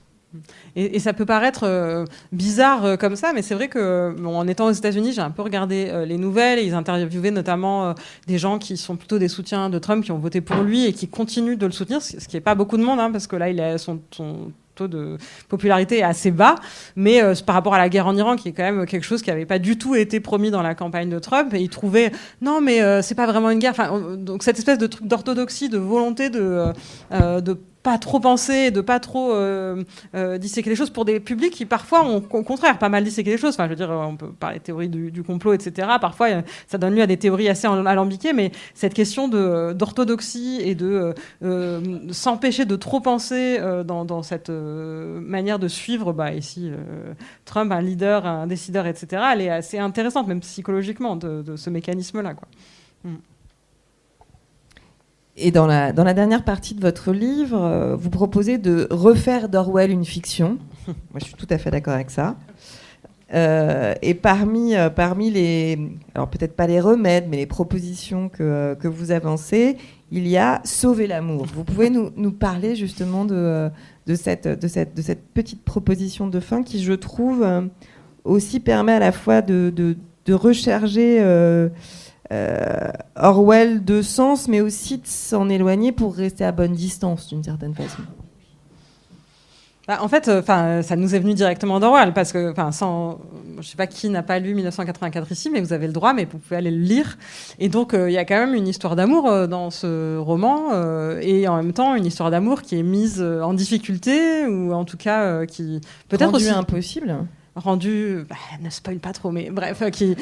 Et ça peut paraître bizarre comme ça, mais c'est vrai que en étant aux États-Unis, j'ai un peu regardé les nouvelles et ils interviewaient notamment des gens qui sont plutôt des soutiens de Trump, qui ont voté pour lui et qui continuent de le soutenir, ce qui n'est pas beaucoup de monde, parce que là, il a son taux de popularité est assez bas, mais par rapport à la guerre en Iran, qui est quand même quelque chose qui n'avait pas du tout été promis dans la campagne de Trump, et il trouvait non mais c'est pas vraiment une guerre. Donc cette espèce de truc d'orthodoxie, de volonté de pas trop penser, de pas trop disséquer les choses pour des publics qui parfois ont au contraire pas mal disséqué les choses. Enfin, je veux dire, on peut parler de théorie du complot, etc. Parfois, ça donne lieu à des théories assez alambiquées, mais cette question d'orthodoxie et de s'empêcher de trop penser dans cette manière de suivre, ici, Trump, un leader, un décideur, etc., elle est assez intéressante, même psychologiquement, de ce mécanisme-là, quoi.
Et dans la dernière partie de votre livre, vous proposez de refaire d'Orwell une fiction. Moi, je suis tout à fait d'accord avec ça. Et parmi les... Alors, peut-être pas les remèdes, mais les propositions que vous avancez, il y a sauver l'amour. Vous pouvez nous parler justement de cette petite proposition de fin qui, je trouve, aussi permet à la fois de recharger... Orwell de sens, mais aussi de s'en éloigner pour rester à bonne distance d'une certaine façon.
En fait, ça nous est venu directement d'Orwell, parce que, je ne sais pas qui n'a pas lu 1984 ici, mais vous avez le droit, mais vous pouvez aller le lire. Et donc, il y a quand même une histoire d'amour dans ce roman, et en même temps, une histoire d'amour qui est mise en difficulté, ou en tout cas, qui peut-être
rendu
aussi
impossible.
Rendu, ne spoil pas trop, mais bref, qui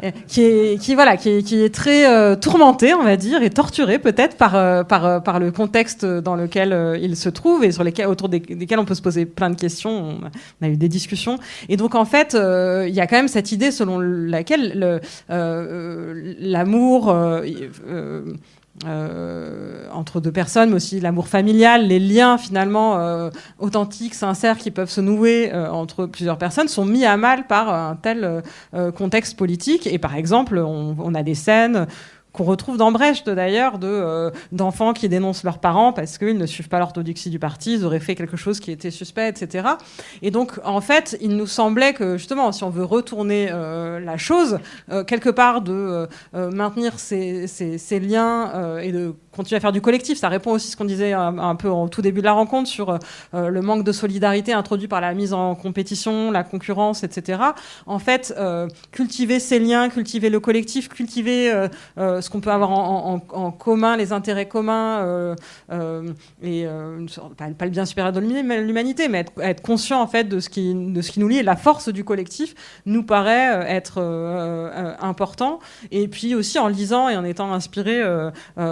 est très tourmenté, on va dire, et torturé peut-être par le contexte dans lequel il se trouve et autour desquels on peut se poser plein de questions. On a eu des discussions, et donc en fait, il y a quand même cette idée selon laquelle l'amour entre deux personnes, mais aussi l'amour familial, les liens finalement authentiques, sincères qui peuvent se nouer entre plusieurs personnes sont mis à mal par un tel contexte politique. Et par exemple, on a des scènes qu'on retrouve dans Brecht d'ailleurs, d'enfants qui dénoncent leurs parents parce qu'ils ne suivent pas l'orthodoxie du parti, ils auraient fait quelque chose qui était suspect, etc. Et donc, en fait, il nous semblait que, justement, si on veut retourner la chose, quelque part de maintenir ces liens et de continuer à faire du collectif, ça répond aussi à ce qu'on disait un peu au tout début de la rencontre sur le manque de solidarité introduit par la mise en compétition, la concurrence, etc. En fait, cultiver ces liens, cultiver le collectif, cultiver ce qu'on peut avoir en commun, les intérêts communs, et pas le bien supérieur de l'humanité, mais être conscient en fait de ce qui nous lie, et la force du collectif nous paraît être important. Et puis aussi en lisant et en étant inspiré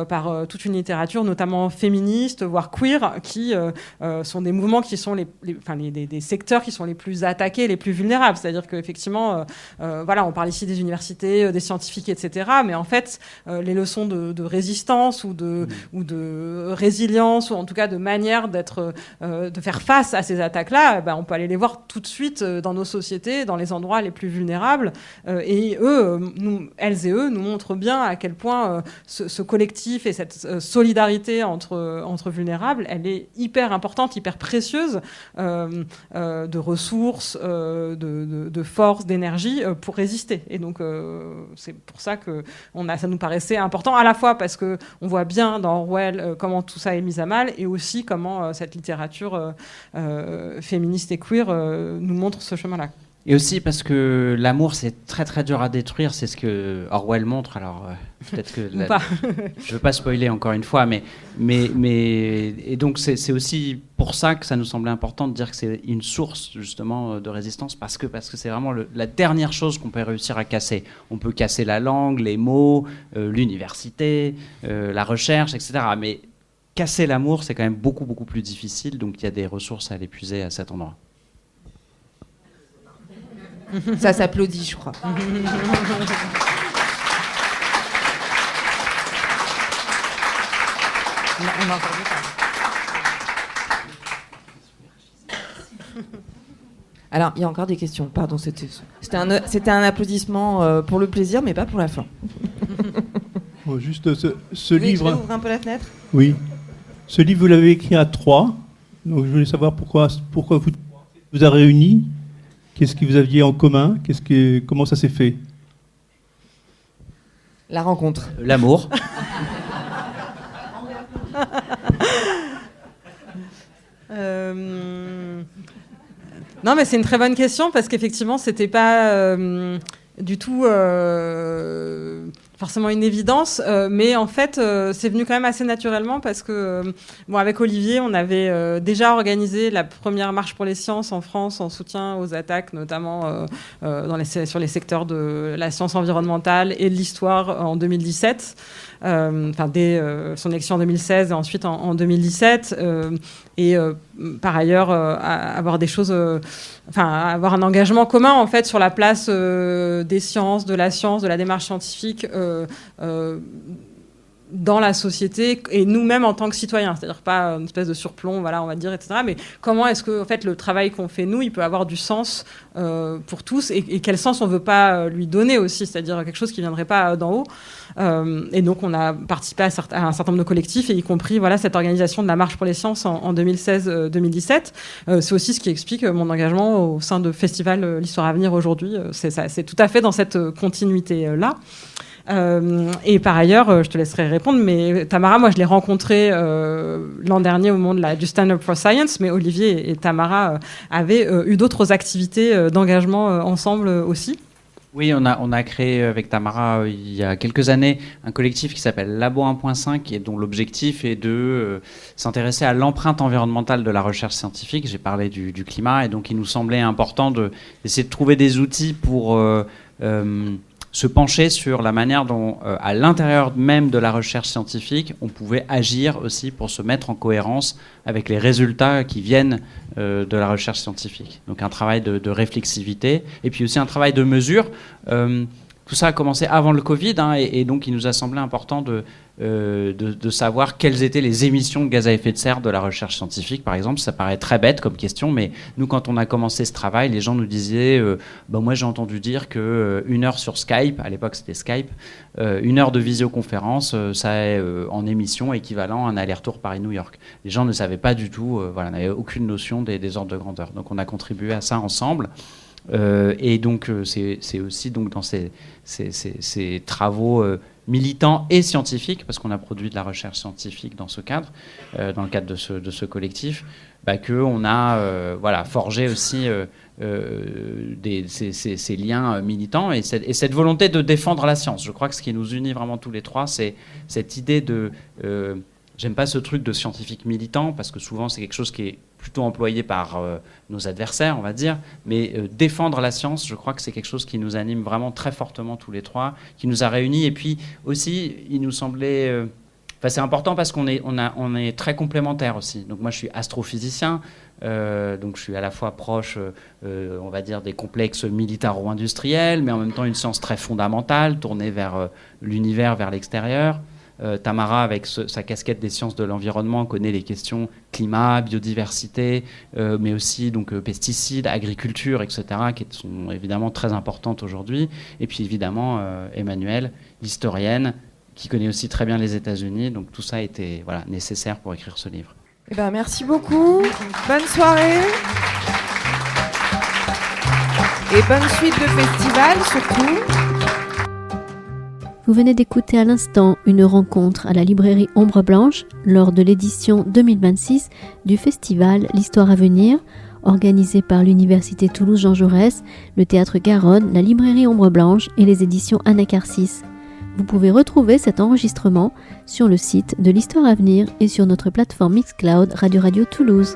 par toute une littérature, notamment féministe, voire queer, qui sont des mouvements qui sont des secteurs qui sont les plus attaqués, les plus vulnérables. C'est-à-dire qu'effectivement, on parle ici des universités, des scientifiques, etc. Mais en fait, les leçons de résistance ou de résilience, ou en tout cas de manière de faire face à ces attaques-là, on peut aller les voir tout de suite dans nos sociétés, dans les endroits les plus vulnérables. Et elles et eux nous montrent bien à quel point ce collectif et cette solidarité entre vulnérables, elle est hyper importante, hyper précieuse, de ressources, de force, d'énergie pour résister. Et donc c'est pour ça que ça nous paraissait important, à la fois parce qu'on voit bien dans Orwell comment tout ça est mis à mal, et aussi comment cette littérature féministe et queer nous montre ce chemin-là.
Et aussi parce que l'amour, c'est très très dur à détruire, c'est ce que Orwell montre. Alors peut-être que je veux pas spoiler encore une fois, mais et donc c'est aussi pour ça que ça nous semblait important de dire que c'est une source justement de résistance, parce que c'est vraiment la dernière chose qu'on peut réussir à casser. On peut casser la langue, les mots, l'université, la recherche, etc. Mais casser l'amour, c'est quand même beaucoup beaucoup plus difficile. Donc il y a des ressources à l'épuiser à cet endroit.
Ça s'applaudit, je crois. On a entendu ça. Alors, il y a encore des questions. Pardon, c'était un applaudissement pour le plaisir, mais pas pour la fin.
Bon, juste ce
livre.
livre.
Vous pouvez ouvrir un peu la fenêtre ?
Oui. Ce livre, vous l'avez écrit à 3. Donc, je voulais savoir pourquoi vous a réunis. Qu'est-ce que vous aviez en commun ? Comment ça s'est fait ?
La rencontre.
L'amour.
Non, mais c'est une très bonne question parce qu'effectivement, c'était pas du tout forcément une évidence, mais en fait, c'est venu quand même assez naturellement parce que, avec Olivier, on avait déjà organisé la première marche pour les sciences en France en soutien aux attaques, notamment sur les secteurs de la science environnementale et de l'histoire en 2017. Dès son élection en 2016 et ensuite en 2017. Par ailleurs, avoir des choses, avoir un engagement commun en fait sur la place des sciences, de la démarche scientifique dans la société et nous-mêmes en tant que citoyens, c'est-à-dire pas une espèce de surplomb, on va dire, etc. Mais comment est-ce que en fait le travail qu'on fait nous, il peut avoir du sens pour tous et quel sens on veut pas lui donner aussi, c'est-à-dire quelque chose qui viendrait pas d'en haut. Et donc on a participé à un certain nombre de collectifs, et y compris cette organisation de la marche pour les sciences en 2016-2017. C'est aussi ce qui explique mon engagement au sein de Festival l'Histoire à venir aujourd'hui. C'est tout à fait dans cette continuité-là. Et par ailleurs, je te laisserai répondre, mais Tamara, moi je l'ai rencontrée l'an dernier au moment du Stand Up for Science, mais Olivier et Tamara avaient eu d'autres activités d'engagement ensemble aussi.
Oui, on a créé avec Tamara il y a quelques années un collectif qui s'appelle Labo 1.5 et dont l'objectif est de s'intéresser à l'empreinte environnementale de la recherche scientifique. J'ai parlé du climat, et donc il nous semblait important d'essayer de trouver des outils pour se pencher sur la manière dont, à l'intérieur même de la recherche scientifique, on pouvait agir aussi pour se mettre en cohérence avec les résultats qui viennent de la recherche scientifique. Donc un travail de réflexivité, et puis aussi un travail de mesure. Tout ça a commencé avant le Covid, et donc il nous a semblé important de savoir quelles étaient les émissions de gaz à effet de serre de la recherche scientifique, par exemple. Ça paraît très bête comme question, mais nous, quand on a commencé ce travail, les gens nous disaient moi j'ai entendu dire que 1 heure sur Skype, à l'époque c'était Skype, 1 heure de visioconférence, ça est en émission équivalent à un aller-retour Paris-New York. Les gens ne savaient pas du tout, n'avaient aucune notion des ordres de grandeur. Donc on a contribué à ça ensemble. Et donc c'est aussi donc dans ces travaux militants et scientifiques, parce qu'on a produit de la recherche scientifique dans ce cadre, dans le cadre de ce collectif, qu'on a forgé aussi ces liens militants et cette volonté de défendre la science. Je crois que ce qui nous unit vraiment tous les trois, c'est cette idée de... j'aime pas ce truc de scientifique militant, parce que souvent c'est quelque chose qui est plutôt employé par nos adversaires, on va dire, mais défendre la science, je crois que c'est quelque chose qui nous anime vraiment très fortement tous les trois, qui nous a réunis. Et puis aussi, il nous semblait... c'est important parce qu'on est très complémentaires aussi. Donc moi, je suis astrophysicien, donc je suis à la fois proche, on va dire, des complexes militaro-industriels, mais en même temps une science très fondamentale, tournée vers l'univers, vers l'extérieur. Tamara, avec sa casquette des sciences de l'environnement, connaît les questions climat, biodiversité, mais aussi donc, pesticides, agriculture, etc., qui sont évidemment très importantes aujourd'hui. Et puis évidemment, Emmanuelle, l'historienne, qui connaît aussi très bien les États-Unis. Donc tout ça était nécessaire pour écrire ce livre.
Merci beaucoup. Bonne soirée. Et bonne suite de festival, surtout.
Vous venez d'écouter à l'instant une rencontre à la librairie Ombre Blanche lors de l'édition 2026 du festival L'Histoire à venir, organisé par l'Université Toulouse Jean Jaurès, le Théâtre Garonne, la librairie Ombre Blanche et les éditions Anacarsis. Vous pouvez retrouver cet enregistrement sur le site de l'Histoire à venir et sur notre plateforme Mixcloud Radio Toulouse.